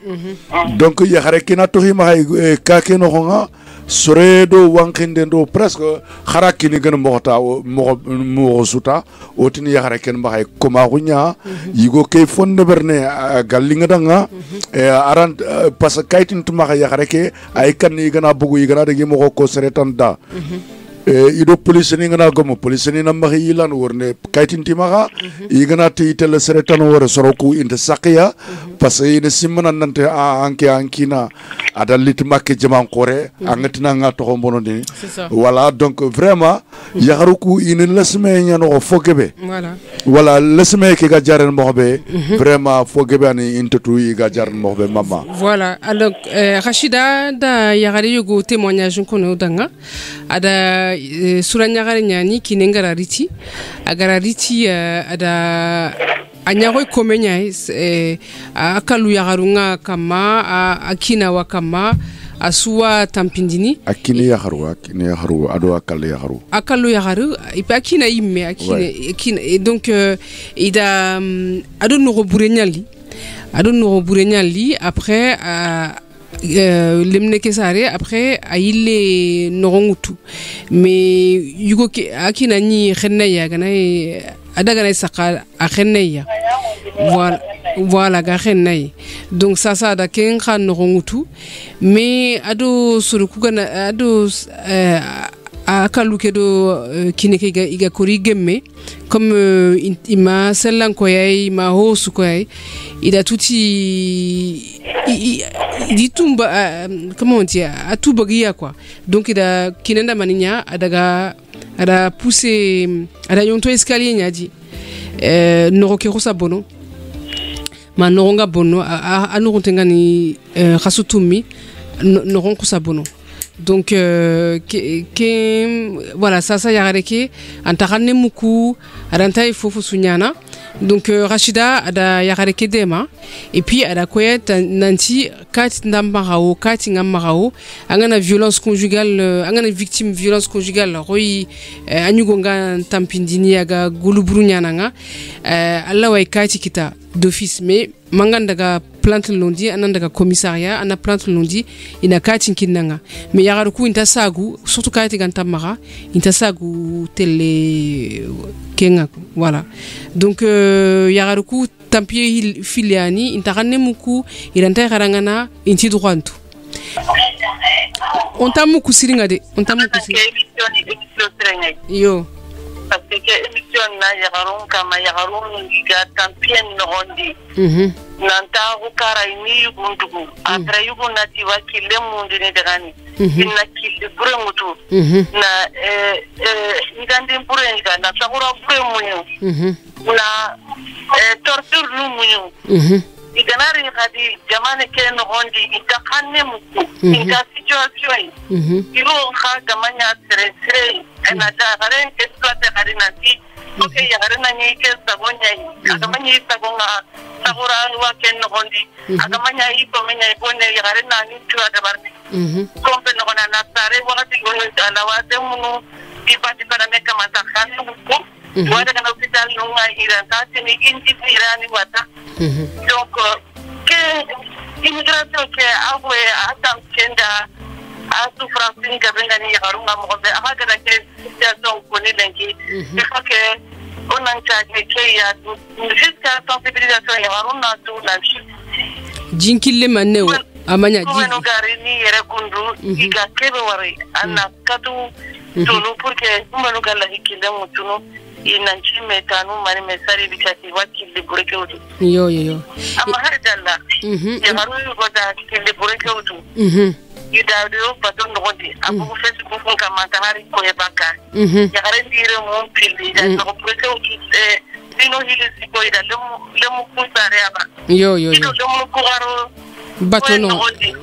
donc ya hareke na to hima ka ke no honga soredo wankinde do presque harakini gën moxta mo suta otini ya hareke ma hay koma hunya yigo ke fonde berne gallinga danga arant parce que kayti tuma ya hareke ay kan ni gëna bugu yi gëna de mo ko seretan da ido police ni ngana gomo police ni na mari ilan worne kaitin timaga igana te itel seretan wore soroku inte saqiya parce que ine simana nante anke ankina ada litmake jaman kore angatina nga to mbono ni voilà donc vraiment yaharuku ine lesme nyano fogebe voilà lesme ke ga jaren mobe vraiment fogebe ani intetu iga jaren mobe mama voilà alors Rachida da yagare yugo témoignage kono danga ada suranyagare nyani kinengara riti agara riti ada anyago komenya akalu yagarunga kama akina wakama asuwa tampindini akini yagaru ado akalu yagaru ipa akina imme akina donc ida ado no burenyali après lemne kesare après aile norongutu mais yugo akina ni xenna ya gana adaga na saka akhenna voilà ga xenna donc ça da ken khan norongutu mais ado suruku gana ado akaluke do kineke iga kori gemme comme ima sellan ko yai ma hosu ko yai ida tuti ditumba comment on dit atubagia quoi donc ida kinenda maninya ada pousser ada yonto escalier nyadi norokero sabono ma noronga bono anorontenga ni khasutumi noronko sabono donc voilà ça yareke antarane muku aranta ifofu sunyana donc Rachida ada yareke dema et puis ada koyet nanti kat ndambarao kat ngammarao angana violence conjugale angana victime violence conjugale roi anyugonga tampindini aga guluburu nyananga alla way kati kita d'office mais mangandaga plante londi anandaga commissariat ana plante londi ina kati kinanga mais yagaruku intasagu surtout kati gantamara intasagu tele kenga voilà donc yagaruku tampie filiani intaranne muku iranta garangana inti droitu on tamuku siringa de on tamuku yo parce que émission na yagarun kama yagarun ga tampien nondi nanta ukara ini yubundugu après yubuna tiwa kile mundu ne dagani inna kile bure mutu na ngandi bure ngana sakura bure munyu na torture lu munyu iganari hadi jamane ke nondi itakanne mutu inga situation iro ha gamanya sere na dagare exploiter harinati okay yagarana ni ke sagonya agamanya sagonga sagura wa ken nondi agamanya ipomenya ibone yagarana ni tuwa dabarni kompe nona na sare wakati gono ala wate munu ipati para meka matakhan muko wada kana hospital nunga iranta ni inti irani wata donc que immigration ke awe atam kenda a souffrance ni gabenga ni yagarunga mo be aga da ke situation koni lenki il faut que on en charge ke ya jusqu'à sensibilisation yagarunga tout la jinkille manne amanya ji no gari ni yere kundu iga kebe wari ana katu tulu pour que umanu galla hikinde mutunu inanchi metanu mari mesari bikati wakili bureke utu yo ama hadalla yagaru goda kile bureke utu idaudio paton ngodi abu Facebook kama tahari ko ebaka yagare dire mon pili da ko bureke utu dino hili siko ida lemu kusare aba yo dino lemu kugaro batono ngodi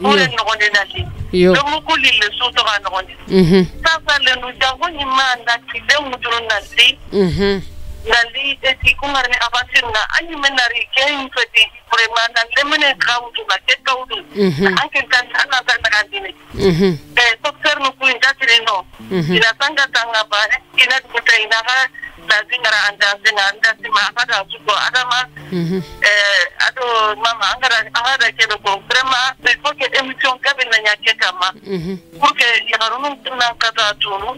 nali lemu kulile suto ga ngodi sasa le nu jango ni manda kile muturu nali nali eti kungarne avasirna anyi menari game feti premana lemene kautu na tekautu anke kan ana tanda kandini docteur no kuinda tireno ina tanga tanga ba ina kutaina ha lazingara anda sima kada suko adama ado mama angara ke do vraiment il faut que émission kabina nyake kama pour que yagarunu tuna kada tunu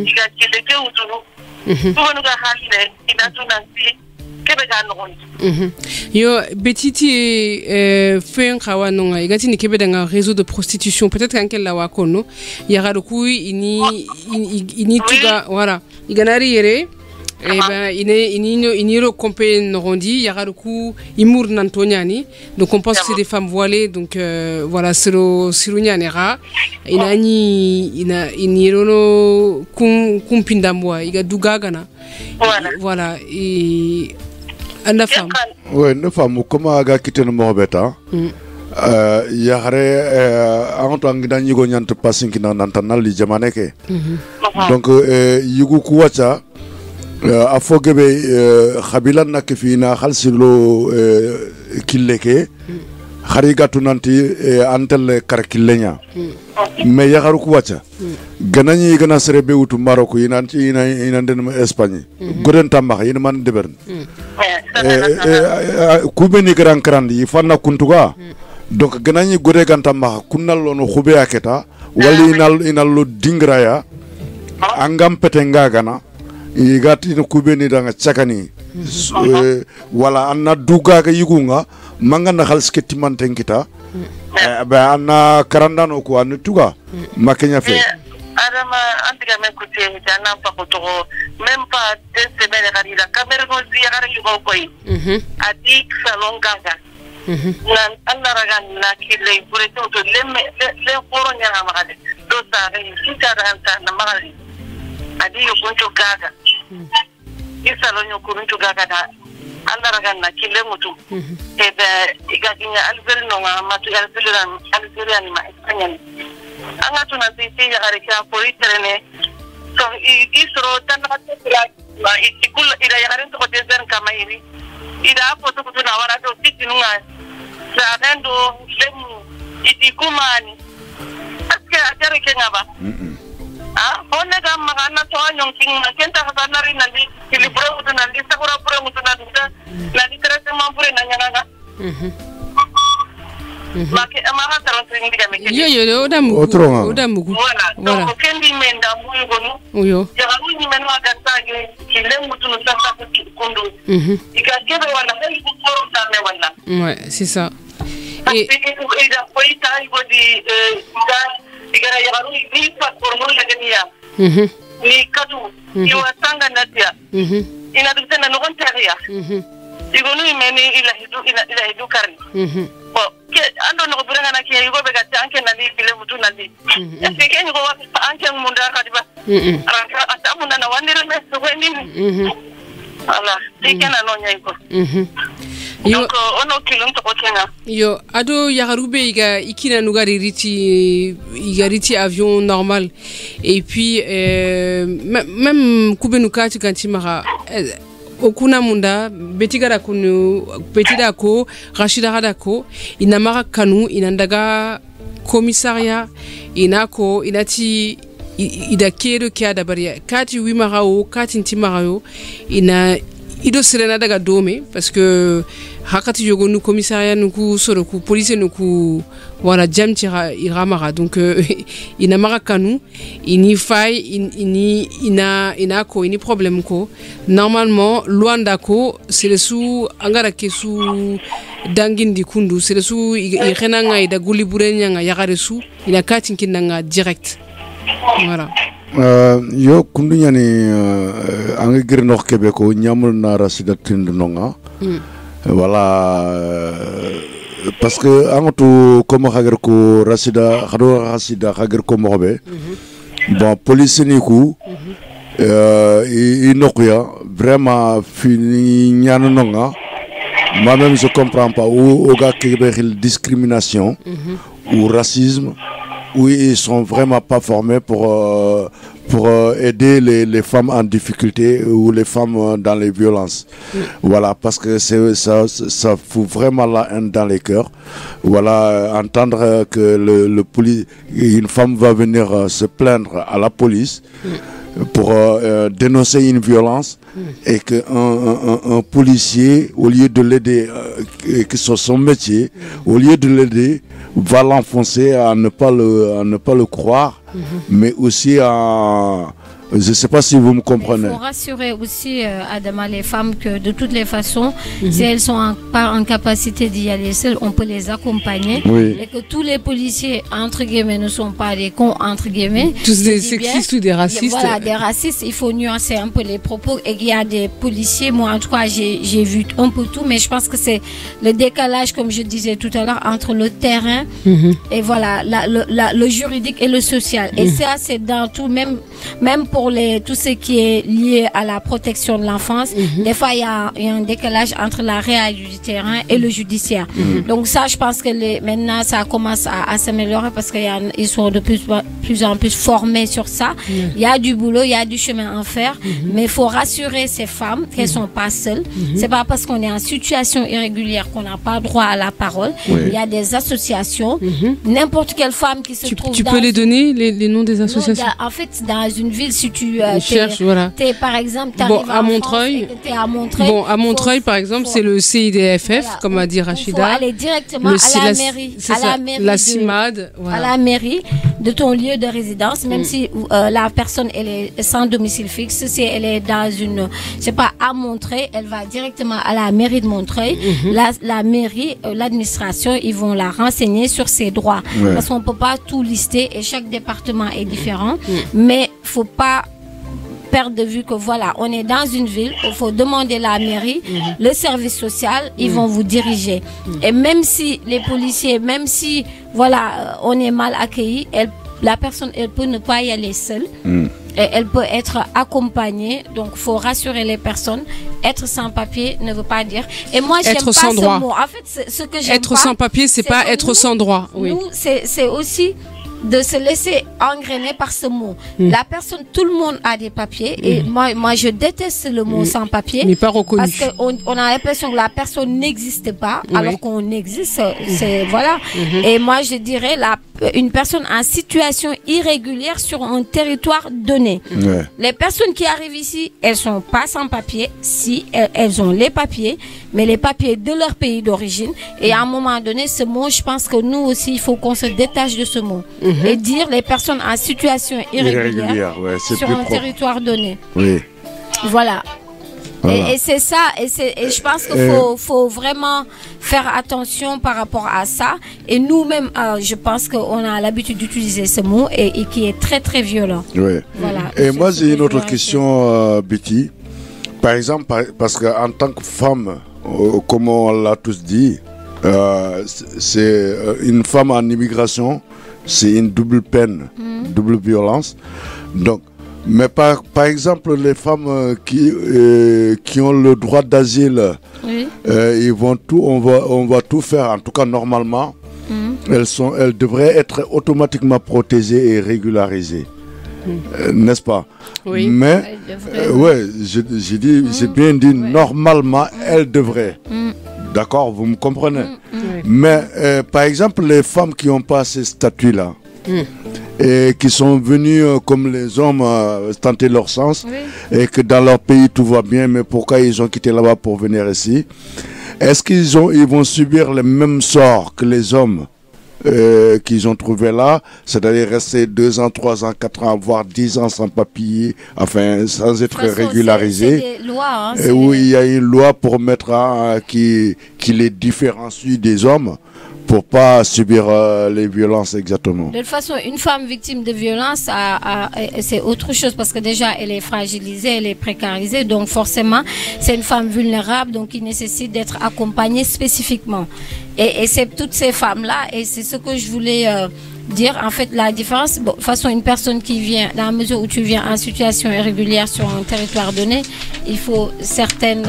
iga kileke utunu tuwanuga halile ina tunansi Yo betiti fen kawa nonga igati ni kebe dans un réseau de prostitution peut-être qu'ankel la wakono yagaro kui ini tuga voilà iganari yere ben ini ro compé nondi yagaro ku imur nantonyani donc on pense que c'est des femmes voilées donc voilà sirunya nera ini rono kumpindamwa iga dugagana voilà et une femme. Oui, une femme. Comment a quitté le Mohobeta? Il y a un temps que nous avons passé qui n'ont entendu les Jamaneke. Donc, Yugu Kuwacha, a fogebe Khabila Nakifina, Halsilo Kileke, Harigatu Nanti, Antel Karakilenya. Mais Yagaru Kuwacha. Ganani gana serebe utu Maroko inanden Espagne. Goden Tamar, Inman de Bern. Kubeni gran krandi fanna kuntuga. Donc ganani gode ganta Tamar, kunal no khube aketa, wali inal dingraya. Angam petenga gana. Igati no kubeni danga chakani. Wala anna duga ga yugunga, mangana halske timanten kita. Ba anna karandano ko anu tuga makenya fe adama antiga men kuti jana pa ko même pas 2 semaines gari la camera no dia gari yugo koi adik salon gaga nan anna ragan na kile pureto to le foro nya magade do sa ga sitara anta na magade adi yo kunto gaga salon yo kunto gaga da anna ragan na kile mutu ebe igaginya alverno matu alverno ma Espagne anga tuna sisi ya garika politrene so isro tanaka tela ma ikula ila ya garento ko dezen kama hivi ila hapo tu tuna wala to titinunga sa dendo lemu itikumani aske ajare kenyaba hone ga magana to anyong kinga kenta hasanari nali kilibro tunali sakura pura mutuna duda nali krese mampure nanyanga Make amara taronse ndiga meke. Yo odamu. Odamu. Voilà. Donc kendi menda mbuyo gonu. Yo. Yagamu ni menwa gasage kilengu tunu sasa kundu. Ikakebe wala heli kukoro tame wala. Ouais, c'est ça. Et ida poita ibodi igara yagamu ni pa kormo lagania. Ni kadu. Iwa sanga natia. Ina dukena no konteria. Igonu imeni ila hidu kari. Ando no buranga na kiyo go bega tanke na li kile mutu na li efike ni go anke munda kadiba ata munda na wandire me so nini ala tikena no nyiko donc ono kilon to kotena yo ado yagarube iga ikina nugari riti avion normal et puis même kubenukati kantimara okuna munda betigara kunu petida ko rashida radako inamara kanu inandaga commissariat inako inati idakero kia dabaria kati wimarao kati ntimarao ido serena daga dome parce que hakati yogo nu commissariat nuku soroku police nuku wala jam tira iramara donc inamara kanu ini fay inako ini problème ko normalement luanda ko c'est le sous angara kesu dangindi kundu c'est le sous irenanga ida guli burenya nga yagare su ina kati kinanga direct voilà yo kundu nyani angi girnok kebe ko nyamul na rasida tindonga voilà parce que angoto comme hager ko rasida hager ko mobe bon police ni ku inokuya vraiment fini nyanonga moi-même je comprends pas où ga kebe discrimination ou racisme où ils sont vraiment pas formés pour aider les femmes en difficulté ou les femmes dans les violences. Voilà, parce que ça fout vraiment la haine dans les cœurs. Voilà, entendre que une femme va venir se plaindre à la police pour dénoncer une violence et qu'un policier, au lieu de l'aider, que c'est son métier, au lieu de l'aider, va l'enfoncer à ne pas le croire, mais aussi à Je ne sais pas si vous me comprenez. Il faut rassurer aussi, Adama, les femmes que de toutes les façons, si elles sont pas en capacité d'y aller seules, on peut les accompagner. Oui. Et que tous les policiers, entre guillemets, ne sont pas des cons, entre guillemets. Tous des sexistes ou des racistes. Voilà, des racistes. Il faut nuancer un peu les propos. Et qu'il y a des policiers, moi en tout cas, j'ai vu un peu tout, mais je pense que c'est le décalage, comme je disais tout à l'heure, entre le terrain et voilà, le juridique et le social. Et ça, c'est dans tout, même pour tout ce qui est lié à la protection de l'enfance. Des fois, il y a un décalage entre la réalité du terrain et le judiciaire. Donc ça, je pense que maintenant, ça commence à s'améliorer parce qu'ils sont de plus en plus formés sur ça. Il y a du boulot, il y a du chemin à faire, mais il faut rassurer ces femmes qu'elles sont pas seules. C'est pas parce qu'on est en situation irrégulière qu'on n'a pas droit à la parole. Il y a des associations. N'importe quelle femme qui se trouve Tu peux les donner, les noms des associations? En fait, dans une ville, si tu cherches, voilà. par exemple, à Montreuil. À Montreuil. Bon, à Montreuil, par exemple, c'est le CIDFF, voilà, comme a dit Rachida. Il faut aller directement à la mairie. La CIMAD. Voilà. À la mairie de ton lieu de résidence, même si la personne elle est sans domicile fixe, si elle est dans une, je sais pas, à Montreuil, elle va directement à la mairie de Montreuil. La mairie, l'administration, ils vont la renseigner sur ses droits. Parce qu'on peut pas tout lister et chaque département est différent. Mais faut pas perdre de vue que voilà, on est dans une ville, il faut demander la mairie, le service social, ils vont vous diriger. Et même si les policiers, même si voilà, on est mal accueilli, la personne, elle peut ne pas y aller seule. Et elle peut être accompagnée. Donc, il faut rassurer les personnes. Être sans papier ne veut pas dire. Et moi, j'aime pas ce mot. En fait, ce que j'aime pas. Être sans papier, c'est pas être sans droit. Oui. Nous, c'est aussi de se laisser engrainer par ce mot. La personne, tout le monde a des papiers. Et moi, je déteste le mot sans papier. Mais pas reconnu. Parce qu'on a l'impression que la personne n'existe pas, alors qu'on existe. C'est, voilà. Et moi, je dirais, une personne en situation irrégulière sur un territoire donné. Les personnes qui arrivent ici, elles sont pas sans papier. Si, elles ont les papiers, mais les papiers de leur pays d'origine. Et à un moment donné, ce mot, je pense que nous aussi, il faut qu'on se détache de ce mot. Et dire les personnes en situation irrégulière sur un territoire donné. Voilà. Et c'est ça, et je pense qu'il faut vraiment faire attention par rapport à ça. Et nous-mêmes, je pense qu'on a l'habitude d'utiliser ce mot et qui est très très violent. Voilà. Et moi j'ai une autre question, Betty. Par exemple, parce qu'en tant que femme, comme on l'a tous dit, c'est une femme en immigration, c'est une double peine, double violence. Donc, mais par exemple, les femmes qui ont le droit d'asile, ils vont tout, on va tout faire, en tout cas normalement, elles devraient être automatiquement protégées et régularisées. N'est-ce pas? Mais, j'ai bien dit, normalement, elles devraient. D'accord, vous me comprenez? Mais, par exemple, les femmes qui n'ont pas ces statuts-là, et qui sont venus comme les hommes tenter leur sens, et que dans leur pays tout va bien, mais pourquoi ils ont quitté là-bas pour venir ici? Est-ce ils vont subir le même sort que les hommes qu'ils ont trouvé là, c'est-à-dire rester 2 ans, 3 ans, 4 ans, voire 10 ans sans papier, enfin sans être régularisé? C'est des lois, et oui, il y a une loi pour mettre qui les différencie des hommes, pour pas subir les violences exactement. De toute façon, une femme victime de violence, c'est autre chose parce que déjà elle est fragilisée, elle est précarisée, donc forcément c'est une femme vulnérable, donc qui nécessite d'être accompagnée spécifiquement. Et c'est toutes ces femmes-là, et c'est ce que je voulais dire, en fait, la différence. Bon, de toute façon, une personne qui vient, dans la mesure où tu viens en situation irrégulière sur un territoire donné, il faut certaines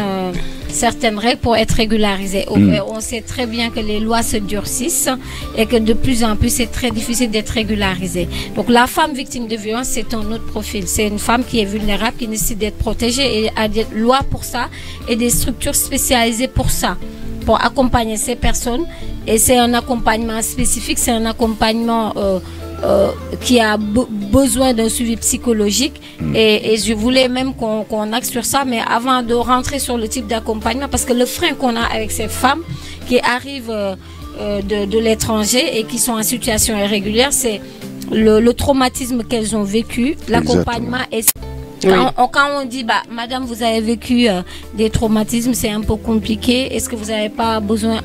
règles pour être régularisé. On sait très bien que les lois se durcissent et que de plus en plus, c'est très difficile d'être régularisé. Donc, la femme victime de violence, c'est un autre profil. C'est une femme qui est vulnérable, qui nécessite d'être protégée, et il y a des lois pour ça et des structures spécialisées pour ça, pour accompagner ces personnes. Et c'est un accompagnement spécifique, c'est un accompagnement qui a besoin d'un suivi psychologique. Et je voulais même qu'on axe sur ça, mais avant de rentrer sur le type d'accompagnement, parce que le frein qu'on a avec ces femmes qui arrivent de l'étranger et qui sont en situation irrégulière, c'est le traumatisme qu'elles ont vécu. L'accompagnement est Quand on dit, madame, vous avez vécu des traumatismes, c'est un peu compliqué. Est-ce que vous n'avez pas besoin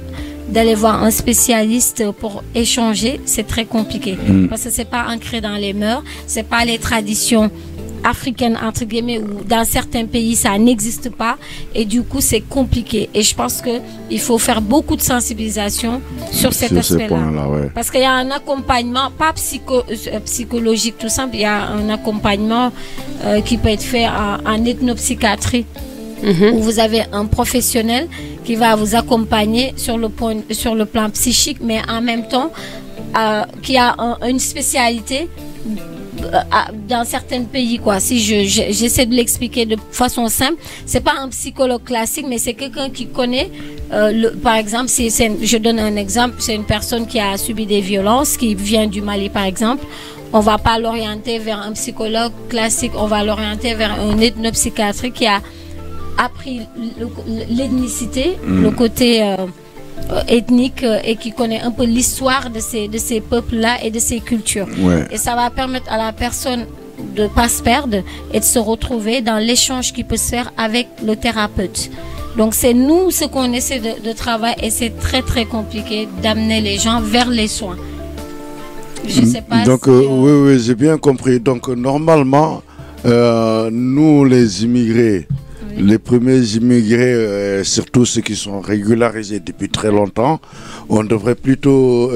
d'aller voir un spécialiste pour échanger? C'est très compliqué. Parce que c'est pas ancré dans les mœurs, c'est pas les traditions africaine entre guillemets, où dans certains pays ça n'existe pas, et du coup c'est compliqué, et je pense que il faut faire beaucoup de sensibilisation sur cet aspect-là, parce qu'il y a un accompagnement pas psychologique tout simple, il y a un accompagnement qui peut être fait en ethnopsychiatrie, où vous avez un professionnel qui va vous accompagner sur le plan psychique, mais en même temps qui a une spécialité dans certains pays, quoi. Si j'essaie de l'expliquer de façon simple, c'est pas un psychologue classique, mais c'est quelqu'un qui connaît par exemple, je donne un exemple, c'est une personne qui a subi des violences, qui vient du Mali par exemple. On va pas l'orienter vers un psychologue classique, on va l'orienter vers un ethnopsychiatre qui a appris l'ethnicité, le côté ethnique, et qui connaît un peu l'histoire de ces peuples-là et de ces cultures. Et ça va permettre à la personne de ne pas se perdre et de se retrouver dans l'échange qui peut se faire avec le thérapeute. Donc c'est nous ce qu'on essaie de travailler, et c'est très très compliqué d'amener les gens vers les soins. Je sais pas. Donc oui, j'ai bien compris. Donc normalement, nous les immigrés, les premiers immigrés, surtout ceux qui sont régularisés depuis très longtemps, on devrait plutôt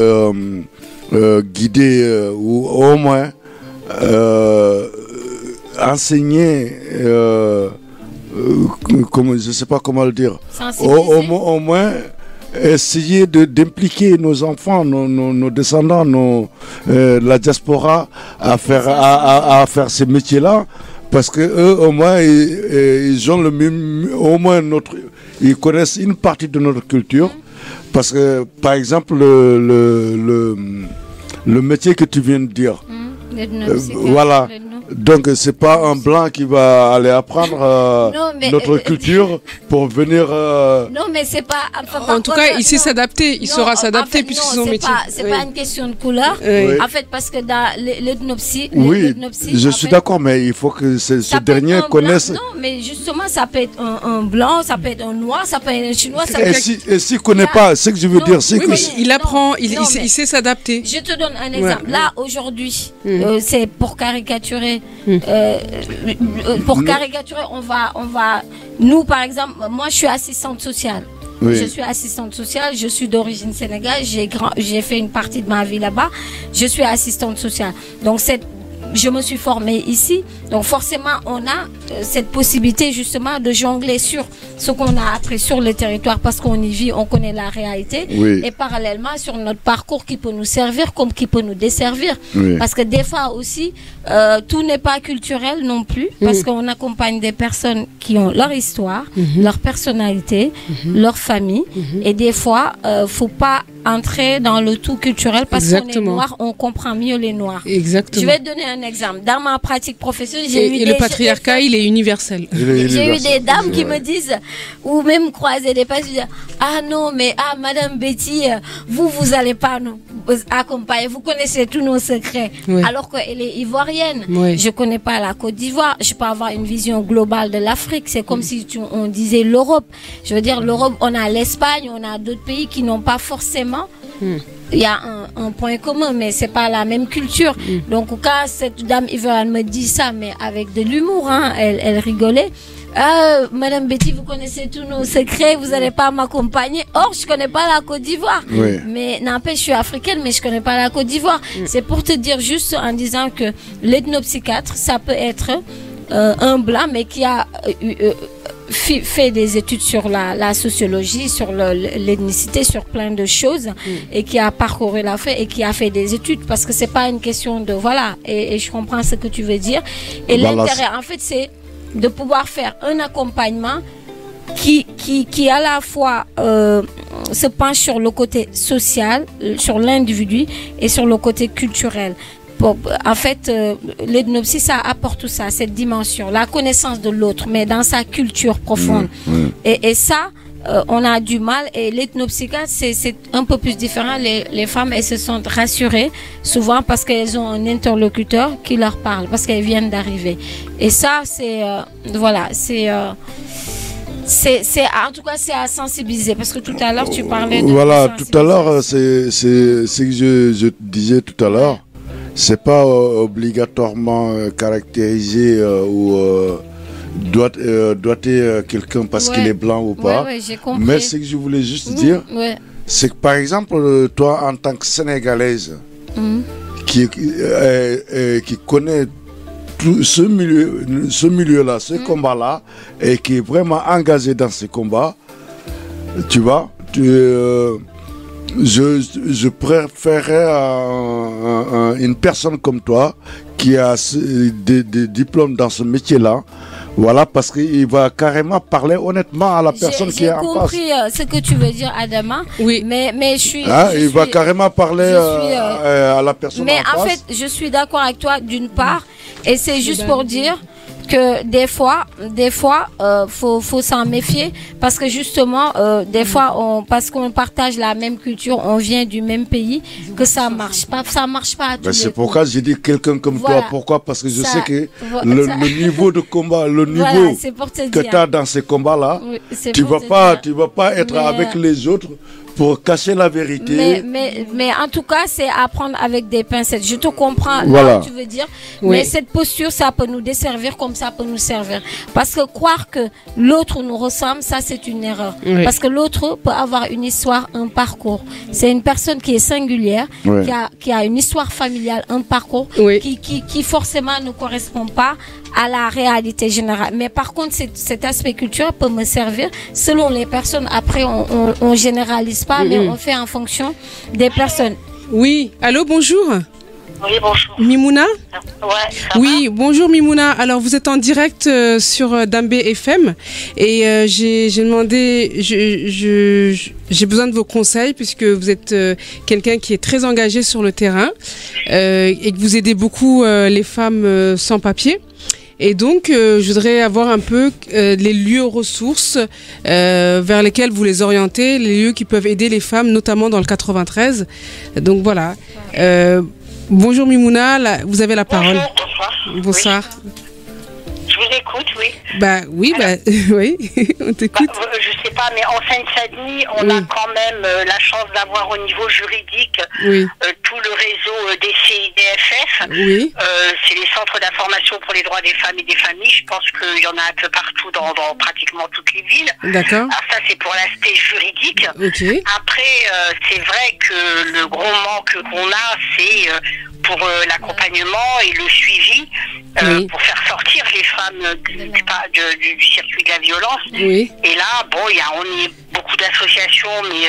guider ou au moins enseigner, je ne sais pas comment le dire, au moins essayer d'impliquer nos enfants, nos descendants, la diaspora à faire ces métiers-là. Parce que eux, au moins, ils ont ils connaissent une partie de notre culture. Parce que, par exemple, le métier que tu viens de dire, voilà. Donc, c'est pas un blanc qui va aller apprendre notre culture pour venir. Non, mais c'est pas. En tout cas, il sait s'adapter. Il saura s'adapter puisque c'est son métier. C'est pas une question de couleur. En fait, parce que dans l'ethnopsie. Oui, je suis d'accord, mais il faut que ce dernier connaisse. Non, mais justement, ça peut être un blanc, ça peut être un noir, ça peut être un chinois. Et s'il ne connaît pas, ce que je veux dire, c'est que. Il apprend, il sait s'adapter. Je te donne un exemple. Là, aujourd'hui, c'est pour caricaturer. Pour caricaturer, on va. Nous, par exemple, moi, je suis assistante sociale. Je suis assistante sociale. Je suis d'origine sénégalaise. J'ai fait une partie de ma vie là-bas. Je suis assistante sociale. Donc je me suis formée ici, donc forcément on a cette possibilité justement de jongler sur ce qu'on a appris sur le territoire, parce qu'on y vit, on connaît la réalité, et parallèlement sur notre parcours qui peut nous servir comme qui peut nous desservir, parce que des fois aussi tout n'est pas culturel non plus, parce qu'on accompagne des personnes qui ont leur histoire, leur personnalité, leur famille, et des fois faut pas entrer dans le tout culturel, parce qu'on est noir, on comprend mieux les noirs. Exactement. Je vais te donner un exemple. Dans ma pratique professionnelle, j'ai eu le patriarcat, il est universel. J'ai eu des dames qui me disent, ou même croiser des pages, ah non, mais Madame Betty, vous allez pas nous accompagner, vous connaissez tous nos secrets, alors qu'elle est ivoirienne. Je connais pas la Côte d'Ivoire, je peux avoir une vision globale de l'Afrique. C'est comme si on disait l'Europe. Je veux dire, l'Europe, on a l'Espagne, on a d'autres pays qui n'ont pas forcément. Il y a un point commun, mais c'est pas la même culture. Donc quand cette dame ivoirienne me dit ça, mais avec de l'humour, elle rigolait. Madame Betty, vous connaissez tous nos secrets, vous n'allez pas m'accompagner. Or, je connais pas la Côte d'Ivoire. Mais n'empêche, je suis africaine, mais je connais pas la Côte d'Ivoire. C'est pour te dire juste en disant que l'ethnopsychiatre, ça peut être un blanc, mais qui a fait des études sur la sociologie, sur l'ethnicité, sur plein de choses, et qui a parcouru et qui a fait des études, parce que c'est pas une question de et je comprends ce que tu veux dire, et l'intérêt en fait c'est de pouvoir faire un accompagnement qui à la fois se penche sur le côté social, sur l'individu, et sur le côté culturel. En fait, l'ethnopsie, ça apporte tout ça, cette dimension, la connaissance de l'autre, mais dans sa culture profonde. Et ça, on a du mal. Et l'ethnopsychiatre, c'est un peu plus différent. Les femmes, elles se sentent rassurées souvent parce qu'elles ont un interlocuteur qui leur parle, parce qu'elles viennent d'arriver. Et ça, c'est voilà, en tout cas, c'est à sensibiliser, parce que tout à l'heure tu parlais de voilà, tout à l'heure c'est ce que je disais tout à l'heure. C'est pas obligatoirement caractérisé ou doiter quelqu'un parce qu'il est blanc ou pas. J'ai compris. Mais ce que je voulais juste dire, c'est que par exemple, toi en tant que Sénégalaise qui connaît tout ce milieu-là, ce combat-là, et qui est vraiment engagé dans ce combat, tu vois, je préférerais une personne comme toi qui a des diplômes dans ce métier-là. Voilà, parce qu'il va carrément parler honnêtement à la personne qui est en face. J'ai compris ce que tu veux dire, Adama. Oui. Mais je suis... il va carrément parler à la personne en face. Mais en fait, je suis d'accord avec toi d'une part. Et c'est juste pour dire que des fois, faut s'en méfier, parce que justement, des fois, parce qu'on partage la même culture, on vient du même pays, que ça marche pas à tous les c'est pourquoi j'ai dit quelqu'un comme toi. Pourquoi? Parce que je sais que le niveau de combat, le niveau que tu as dans ces combats-là, tu vas pas être avec les autres pour cacher la vérité. Mais en tout cas, c'est à prendre avec des pincettes. Je te comprends là où tu veux dire. Mais cette posture, ça peut nous desservir comme ça peut nous servir. Parce que croire que l'autre nous ressemble, ça c'est une erreur. Parce que l'autre peut avoir une histoire, un parcours. C'est une personne qui est singulière, qui a une histoire familiale, un parcours qui forcément ne correspond pas à la réalité générale. Mais par contre, cet aspect culturel peut me servir selon les personnes. Après, on généralise pas, mais on fait en fonction des personnes. Oui, allô, bonjour. Oui, bonjour. Mimouna? Oui, bonjour Mimouna. Alors, vous êtes en direct sur Dambé FM et j'ai demandé, j'ai besoin de vos conseils puisque vous êtes quelqu'un qui est très engagé sur le terrain et que vous aidez beaucoup les femmes sans papier. Et donc, je voudrais avoir un peu les lieux ressources vers lesquels vous les orientez, les lieux qui peuvent aider les femmes, notamment dans le 93. Donc voilà. Bonjour Mimouna, vous avez la parole. Bonsoir. Bonsoir. Oui. Je vous écoute, oui. Oui, on t'écoute. Je sais pas, mais en Seine-Saint-Denis, on a quand même la chance d'avoir au niveau juridique tout le réseau des CIDFF. Oui. C'est les centres d'information pour les droits des femmes et des familles. Je pense qu'il y en a un peu partout dans pratiquement toutes les villes. D'accord. Alors ça, c'est pour l'aspect juridique. Ok. Après, c'est vrai que le gros manque qu'on a, c'est pour l'accompagnement et le suivi pour faire sortir les femmes du circuit de la violence. Oui. Et là, bon, on est beaucoup d'associations, mais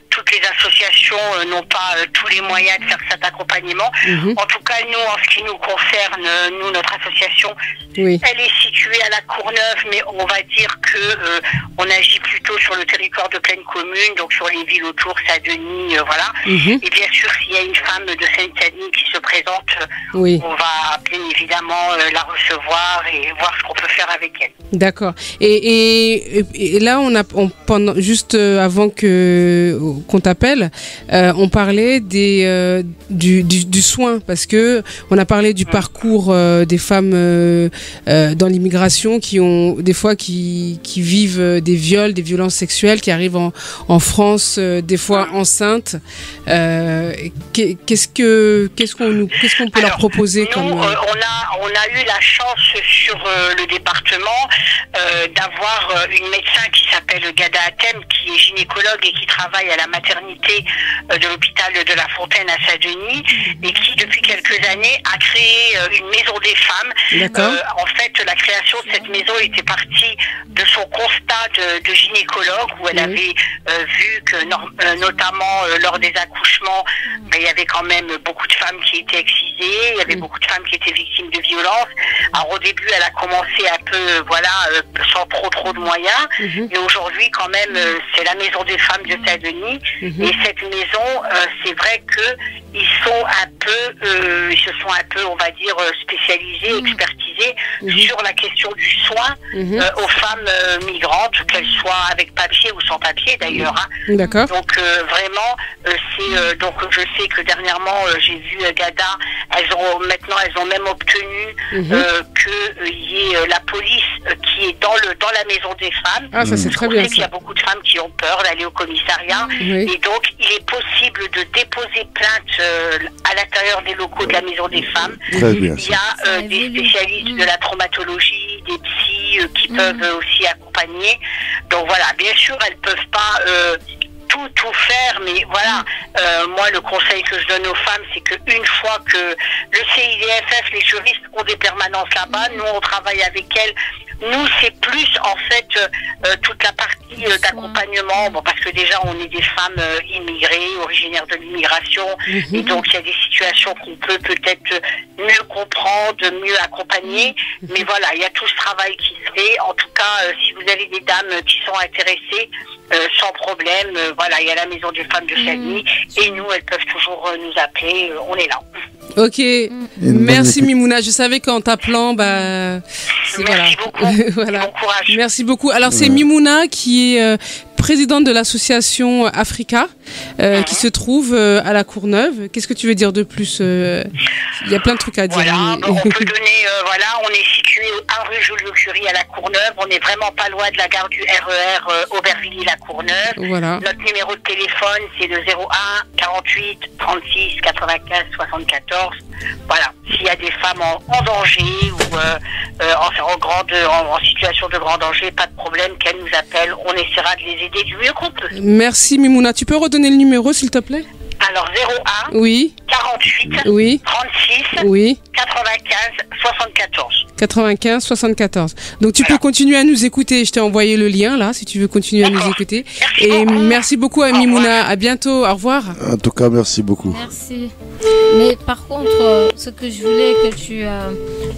toutes les associations n'ont pas tous les moyens de faire cet accompagnement. En tout cas, nous, en ce qui nous concerne, notre association, elle est située à la Courneuve, mais on va dire que on agit plutôt sur le territoire de pleine commune, donc sur les villes autour, Saint-Denis, voilà. Et bien sûr, s'il y a une femme de Seine-Saint-Denis qui se présente, on va bien évidemment la recevoir et voir ce qu'on peut faire avec elle. D'accord. Et là, pendant juste avant qu'on t'appelle, on parlait du soin, parce que on a parlé du parcours des femmes dans l'immigration qui ont des fois qui vivent des viols, des violences sexuelles, qui arrivent en France des fois enceintes. Qu'est-ce qu'on peut leur proposer comme on a eu la chance sur le département d'avoir une médecin qui s'appelle Gada Atem, qui est gynécologue et qui travaille à la maternité de l'hôpital de La Fontaine à Saint-Denis, et qui depuis quelques années a créé une maison des femmes. En fait, la création de cette maison était partie de son constat de gynécologue, où elle avait vu que notamment lors des accouchements, il y avait quand même beaucoup de femmes qui étaient excisées, il y avait beaucoup de femmes qui étaient victimes de violences. Alors au début, elle a commencé un peu, sans trop de moyens, et aujourd'hui quand même, c'est la maison des femmes de Saint-Denis, et cette maison, c'est vrai que ils se sont un peu, on va dire, spécialisés, expertisés sensibiliser sur la question du soin aux femmes migrantes, qu'elles soient avec papier ou sans papier d'ailleurs. Hein. D'accord. Donc vraiment, donc je sais que dernièrement j'ai vu Gada, elles ont même obtenu qu'il y ait la police qui est dans la maison des femmes. Ah, ça c'est très bien. Je sais qu'il y a beaucoup de femmes qui ont peur d'aller au commissariat et donc il est possible de déposer plainte à l'intérieur des locaux de la maison des femmes. Très bien. Il y a des spécialistes de la traumatologie, des psys qui peuvent aussi accompagner. Donc voilà, bien sûr elles peuvent pas tout faire, mais voilà, moi le conseil que je donne aux femmes, c'est qu'une fois que le CIDFF, les juristes ont des permanences là-bas, nous on travaille avec elles. Nous, c'est plus en fait toute la partie d'accompagnement, bon, parce que déjà on est des femmes immigrées, originaires de l'immigration, et donc il y a des situations qu'on peut peut-être mieux comprendre, mieux accompagner, mais voilà, il y a tout ce travail qui se fait. En tout cas, si vous avez des dames qui sont intéressées, sans problème, voilà, il y a la maison des femmes de Saint-Denis, et nous, elles peuvent toujours nous appeler, on est là. Ok, merci Mimouna. Je savais qu'en t'appelant, merci beaucoup. Voilà. Bon courage. Merci beaucoup. Alors c'est Mimouna qui est présidente de l'association Africa, qui se trouve à la Courneuve. Qu'est-ce que tu veux dire de plus? Il y a plein de trucs à dire. Voilà, on peut donner, voilà, on est situé à rue Joliot-Curie à la Courneuve. On n'est vraiment pas loin de la gare du RER Aubervilliers-la Courneuve. Voilà. Notre numéro de téléphone, c'est le 01 48 36 95 74. Voilà, s'il y a des femmes en danger ou en situation de grand danger, pas de problème, qu'elles nous appellent. On essaiera de les aider du mieux qu'on peut. Merci Mimouna. Tu peux redonner le numéro s'il te plaît? Alors 01 oui 48 oui 36 oui 95 74. 95 74. Donc tu peux continuer à nous écouter. Je t'ai envoyé le lien là si tu veux continuer à nous écouter. Merci beaucoup à Mimouna. À bientôt. Au revoir. En tout cas, merci beaucoup. Merci. Mais par contre, ce que je voulais que tu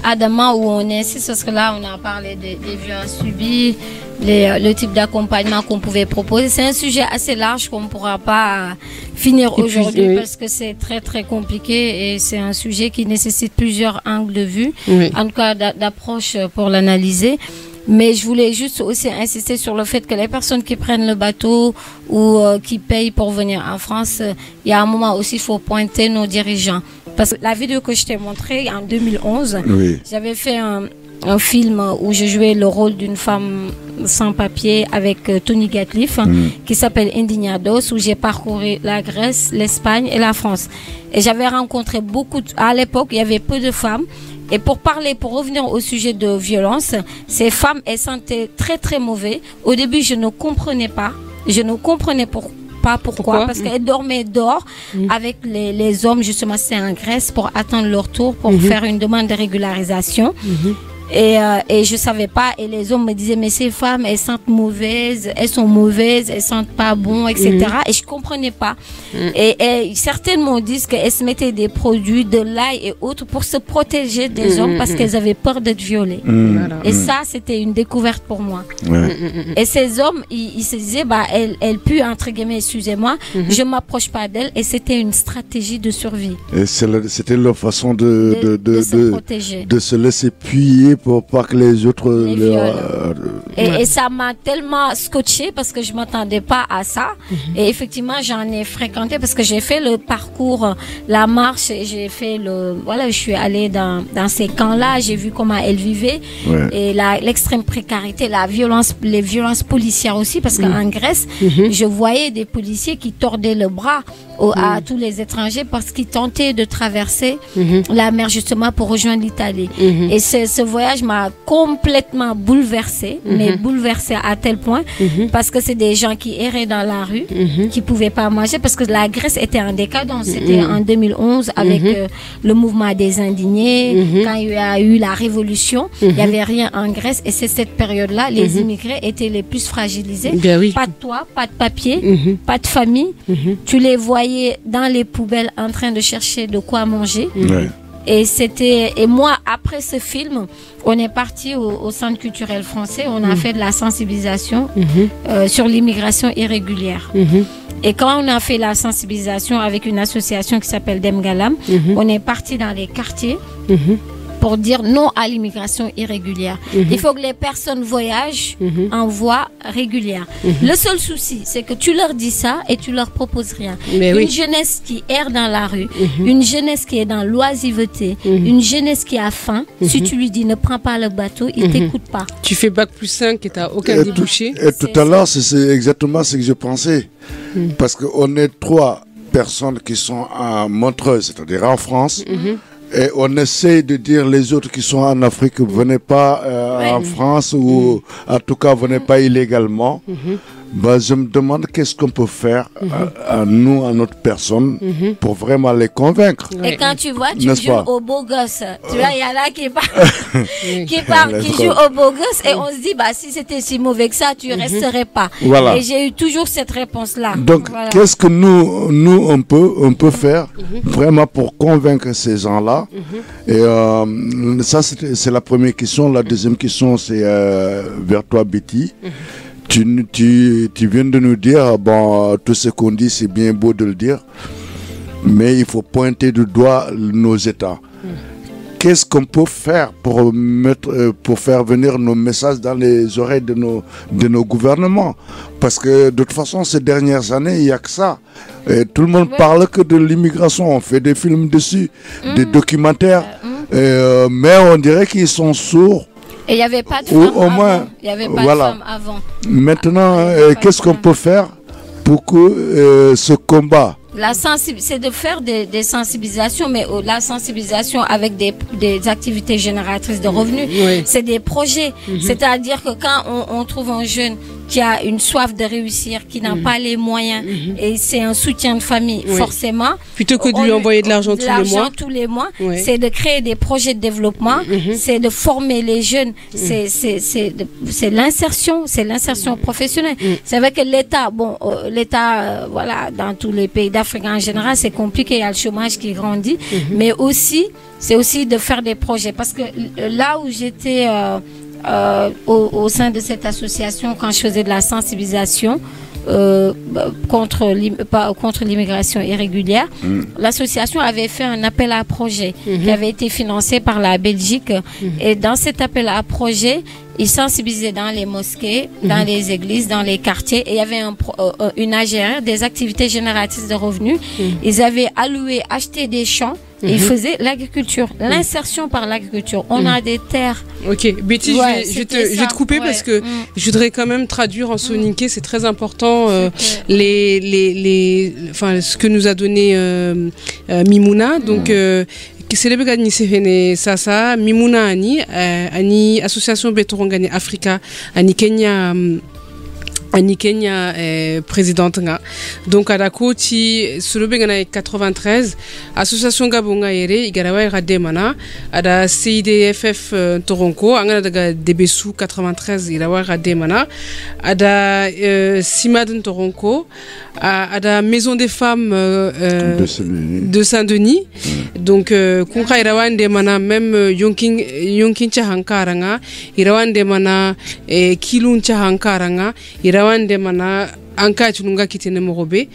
Adama, où on est ici, parce que là on a parlé des violences subies, le type d'accompagnement qu'on pouvait proposer. C'est un sujet assez large qu'on ne pourra pas finir aujourd'hui parce que c'est très très compliqué et c'est un sujet qui nécessite plusieurs angles de vue, en tout cas d'approche pour l'analyser. Mais je voulais juste aussi insister sur le fait que les personnes qui prennent le bateau ou qui payent pour venir en France, il y a un moment aussi, il faut pointer nos dirigeants. Parce que la vidéo que je t'ai montrée en 2011, j'avais fait un film où je jouais le rôle d'une femme sans papier avec Tony Gatliff qui s'appelle Indignados, où j'ai parcouru la Grèce, l'Espagne et la France. Et j'avais rencontré à l'époque, il y avait peu de femmes. Et pour revenir au sujet de violence, ces femmes, elles sentaient très très mauvais. Au début, je ne comprenais pas. Je ne comprenais pas pourquoi. Parce qu'elles dormaient dehors avec les hommes, justement, c'est en Grèce, pour attendre leur tour, pour faire une demande de régularisation. Et je savais pas, et les hommes me disaient mais ces femmes elles sentent mauvaises, elles sont mauvaises, elles sentent pas bon, etc. Et je comprenais pas. Et certaines m'ont dit qu'elles se mettaient des produits, de l'ail et autres pour se protéger des hommes parce qu'elles avaient peur d'être violées. Et ça c'était une découverte pour moi. Et ces hommes ils se disaient elles puent, entre guillemets, excusez-moi, je m'approche pas d'elles, et c'était une stratégie de survie. Et c'était leur façon de se protéger, de se laisser piller pour pas que les autres et ça m'a tellement scotché parce que je m'attendais pas à ça. Et effectivement j'en ai fréquenté parce que j'ai fait le parcours, la marche, et j'ai fait je suis allée dans ces camps là, j'ai vu comment elles vivaient et l'extrême précarité, les violences policières aussi, parce qu'en Grèce je voyais des policiers qui tordaient le bras à tous les étrangers parce qu'ils tentaient de traverser la mer justement pour rejoindre l'Italie. Et ce voyage m'a complètement bouleversée, mais bouleversée à tel point parce que c'est des gens qui erraient dans la rue, qui pouvaient pas manger parce que la Grèce était en décadence. C'était en 2011 avec le mouvement des indignés, quand il y a eu la révolution, il n'y avait rien en Grèce, et c'est cette période-là, les immigrés étaient les plus fragilisés. Pas de toit, pas de papier, pas de famille. Tu les voyais dans les poubelles en train de chercher de quoi manger. Et moi, après ce film, on est parti au Centre culturel français, on a fait de la sensibilisation sur l'immigration irrégulière. Et quand on a fait la sensibilisation avec une association qui s'appelle Demgalam, on est parti dans les quartiers pour dire non à l'immigration irrégulière. Il faut que les personnes voyagent en voie régulière. Le seul souci, c'est que tu leur dis ça et tu leur proposes rien. Une jeunesse qui erre dans la rue, une jeunesse qui est dans l'oisiveté, une jeunesse qui a faim, si tu lui dis ne prends pas le bateau, il t'écoute pas. Tu fais bac+5 et tu n'as aucun débouché. Et tout à l'heure, c'est exactement ce que je pensais. Parce qu'on est 3 personnes qui sont à Montreux, c'est-à-dire en France. Et on essaie de dire les autres qui sont en Afrique, venez pas en France ou en tout cas venez pas illégalement. Bah, je me demande qu'est-ce qu'on peut faire à nous, à notre personne, pour vraiment les convaincre. Et quand tu vois, tu joues au beau gosse. Tu vois, il y en a qui jouent au beau gosse et on se dit, bah, si c'était si mauvais que ça, tu resterais pas. Voilà. Et j'ai eu toujours cette réponse-là. Donc, qu'est-ce que nous on peut faire vraiment pour convaincre ces gens-là? Et ça, c'est la première question. La deuxième question, c'est vers toi, Betty. Tu viens de nous dire, bon, tout ce qu'on dit, c'est bien beau de le dire, mais il faut pointer du doigt nos États. Qu'est-ce qu'on peut faire pour faire venir nos messages dans les oreilles de nos gouvernements? Parce que de toute façon, ces dernières années, il n'y a que ça. Et tout le monde parle que de l'immigration. On fait des films dessus, des documentaires, mais on dirait qu'ils sont sourds. Et il n'y avait pas de femmes avant. Il n'y avait pas de femmes avant. Maintenant, qu'est-ce qu'on peut faire pour que ce combat... C'est de faire des sensibilisations, mais la sensibilisation avec des activités génératrices de revenus. C'est des projets. C'est-à-dire que quand on trouve un jeune qui a une soif de réussir, qui n'a pas les moyens, et c'est un soutien de famille, forcément. Plutôt que de lui envoyer de l'argent tous les mois, c'est de créer des projets de développement, c'est de former les jeunes, c'est l'insertion professionnelle. C'est vrai que l'État, voilà, dans tous les pays d'Afrique en général, c'est compliqué, il y a le chômage qui grandit, mais aussi, c'est aussi de faire des projets. Parce que là où j'étais... au sein de cette association, quand je faisais de la sensibilisation contre l'immigration irrégulière, l'association avait fait un appel à projet qui avait été financé par la Belgique. Et dans cet appel à projet, ils sensibilisaient dans les mosquées, dans les églises, dans les quartiers. Et il y avait une AGR, des activités génératrices de revenus. Ils avaient acheté des champs. Et ils faisaient l'agriculture, l'insertion par l'agriculture. On a des terres. Ok, Betty, je vais te couper parce que je voudrais quand même traduire en soninké, c'est très important. Ce que nous a donné Mimouna. Donc, Selebe gani sefene sasa Mimouna ani association Betorongani Africa ani Kenya présidente nga donc à la côté sur le bengana 93 association gabonga yere igarawa rademana ada CIDFF Toronko angana daga debesu 93 irawa rademana ada Simad Toronko ada maison des femmes de Saint-Denis donc kunka irawa ndemana même yonkin chahankaranga irawa ndemana kilun chahankaranga rawande mana anka tununga kitene morobe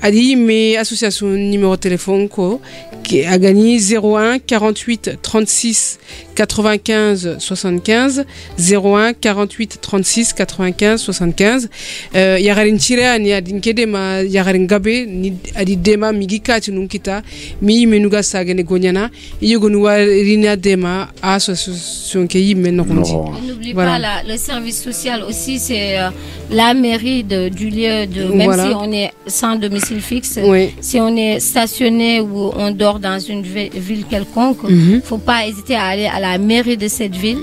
adi me association numéro de téléphone ko qui a gagné 01 48 36 95 75 01 48 36 95 75 yagarin chira ni adinkede ma yagarin gabe ni adi dema migika tununkita mi menuga sagene gonyana yogonu warina dema association ke yimme nokondi. N'oublie pas le service social aussi, c'est la mairie du lieu de même si on est sans domicile fixe, si on est stationné ou on dort dans une ville quelconque, faut pas hésiter à aller à la mairie de cette ville.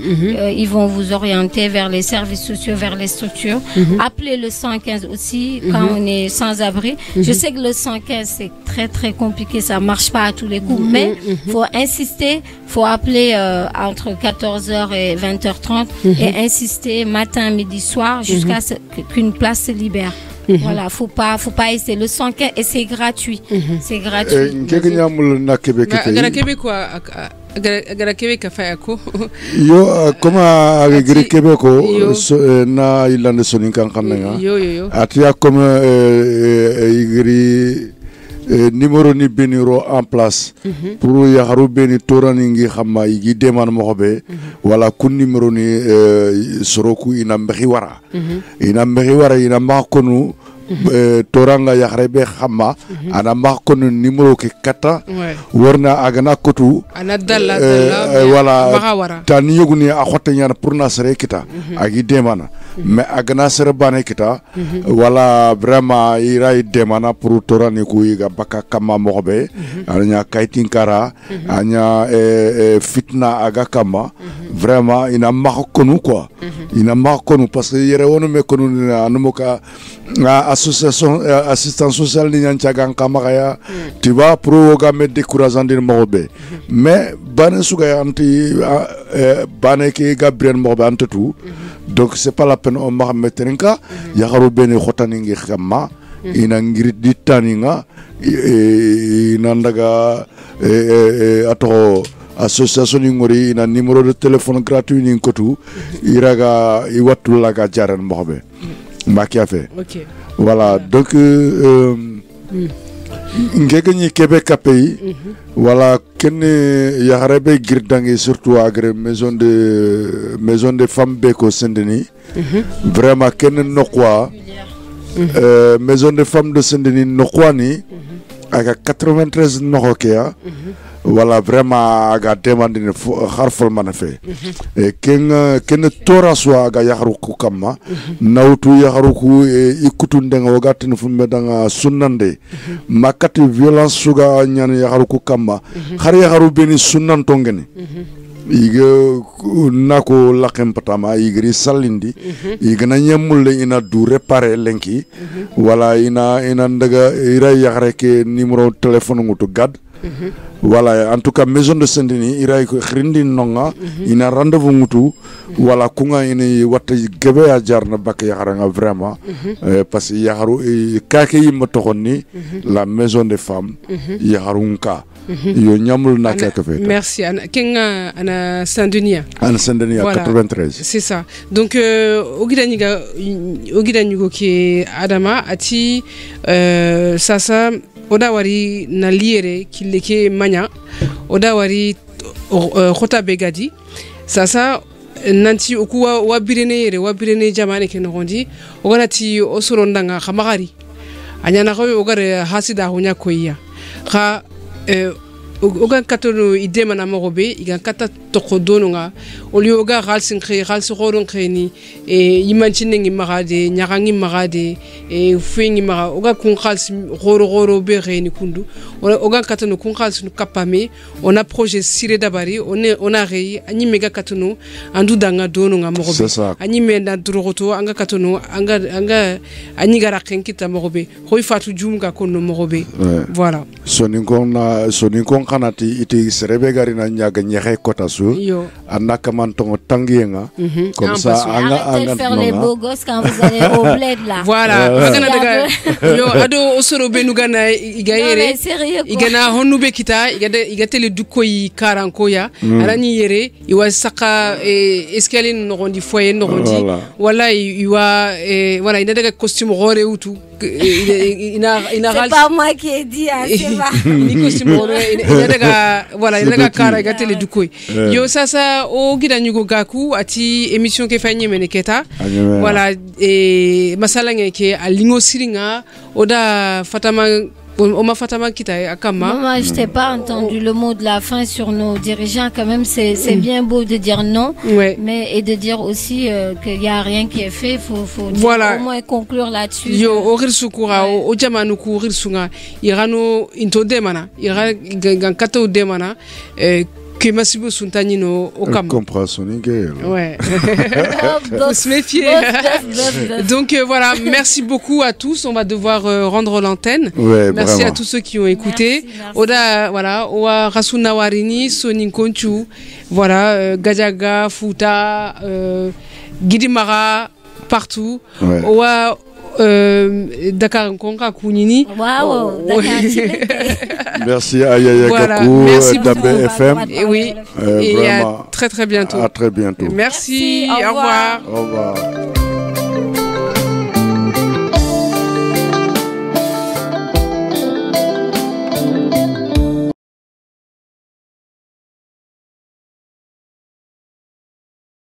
Ils vont vous orienter vers les services sociaux, vers les structures. Appelez le 115 aussi quand on est sans abri. Je sais que le 115 c'est très très compliqué, ça marche pas à tous les coups, mais faut insister, faut appeler entre 14h et 20h30 et insister matin, midi, soir jusqu'à ce qu'une place se libère. Voilà, faut pas essayer le 115 et c'est gratuit. C'est gratuit. Agara Québec afaya ko yo comment agri Québec ko na ilande soninkan kamnga yo atia comme igri numéro ni beniro en place pour yakharu beni torani ngi xamma yi deman mo be wala kun numéro ni soroku ina mbehi wara ina ma konu toranga yakhrebe xamma ana ma konu numéro ke kata warna agana kotu ana dalla wala tan yoguni a xotte ñana pour na sere kita agi demana mais agana sere bane kita wala vraiment ira demana pour torani ku yiga baka kama moxobe anya kaytinkara anya fitna aga kama vraiment ina ma konu quoi ina ma konu parce que yere wono me konu anumoka association assistance sociale ni nyanchagan kamakaya tu vas programme décourageant de mobe mais bane suga anti bane ki Gabriel mobe antetu donc c'est pas la peine on m'a mettre nka ya xaro bene xotani ngi xamma ina ngiri ditaninga ina ndaga ato association ni ngori ina numéro de téléphone gratuit ni kotu iraga iwatu laga jaran mobe makia fait OK voilà donc ngegni Québec pays voilà ken yaharebe girdangi surtout agre maison de femmes beko Saint-Denis vraiment ken nokwa maison de femmes de Saint-Denis nokwani aga 93 nokokia voilà vraiment aga demande ne harfol manafe ken tora so aga yaharu ku kamma nawtu yaharu ku ikutu ndenga wagatini fumbe danga sunnande makati violence suga nyan yaharu ku kamma har yaharu beni sunnan tongene iga nako lakem patama igri salindi igna nyamulle ina du réparer lenki wala ina ndaga ira yahare ke numéro téléphone ngutu gad voilà en tout cas maison de Saint-Denis ira ko khirindi nonga ina rendez-vous ngutu wala kunga ina watta gebe ya jarna bak yaharanga vraiment parce que yaharu kake yima tokhoni la maison des femmes yaharunka yo nyamul na keke fait merci kenga ana Saint-Denis voilà. 93 c'est ça donc ogidanigo ki adama ati sasa oda wari na liere kileke manya oda wari khota begadi sasa nanti okuwa wabirene jamane ke nogondi oganati osorondanga khamagari anyana ko ogare hasida hunya koya kha ogan katono idema na mogobe igan kata tokodononga olioga galsin khé galso khoron kheni yimanchine ngi magade nyagangi magade fengi maga oga kun khals goro be kheni kundu ogan katono kun khals kapame on a projet sire dabari on a rei ani mega katono andu danga dononga mogobe ani menda drogoto anga katono anga ani gara kenkita mogobe hoy fatu jumga konno mogobe voilà sonin kon kanati iti serebe gari na nyaga nyexe kota su anaka mantongo tangienga comme ça anga faire les beaux gosses quand vous allez au bled là voilà magana daga yo ado osoro benu gana igayere igana honube kita igatele dukoyi karanko ya arani yere iwa saka escalier no gondi foyer no gondi wala iwa voilà ina daga costume rore utu ina c'est pas moi qui ai dit c'est pas ni costume rore ina daga kara igatele dukoyi yo sasa o gidanyugo gaku ati émission ke fanye meneketa voilà masala ngeke alingo siringa oda fatama Oma Fatama Kita Akama. Moi, je t'ai pas entendu le mot de la fin sur nos dirigeants. Quand même, c'est bien beau de dire non, mais et de dire aussi qu'il y a rien qui est fait. Faut voilà. Au moins conclure là-dessus. Yo, orisukura, o jamanu kurisunga, irano intodemana, ira gankato demana. Que Massibo Suntanino au Cam. Compréhension nickel. Ouais. Faut se méfier. Donc voilà, merci beaucoup à tous. On va devoir rendre l'antenne. Ouais, merci vraiment. À tous ceux qui ont écouté. Merci. Oda voilà, Oa Rasuna Warini, Sonin Konchu, voilà, Gajaga, Fouta, Gidimara, partout. Ouais. Oa Dakar Nkonka Kounini. Waouh, merci à Yaya voilà. Gakou, Merci Dambé FM. Et oui, et à très bientôt. À très bientôt. Merci. Au revoir. Au revoir.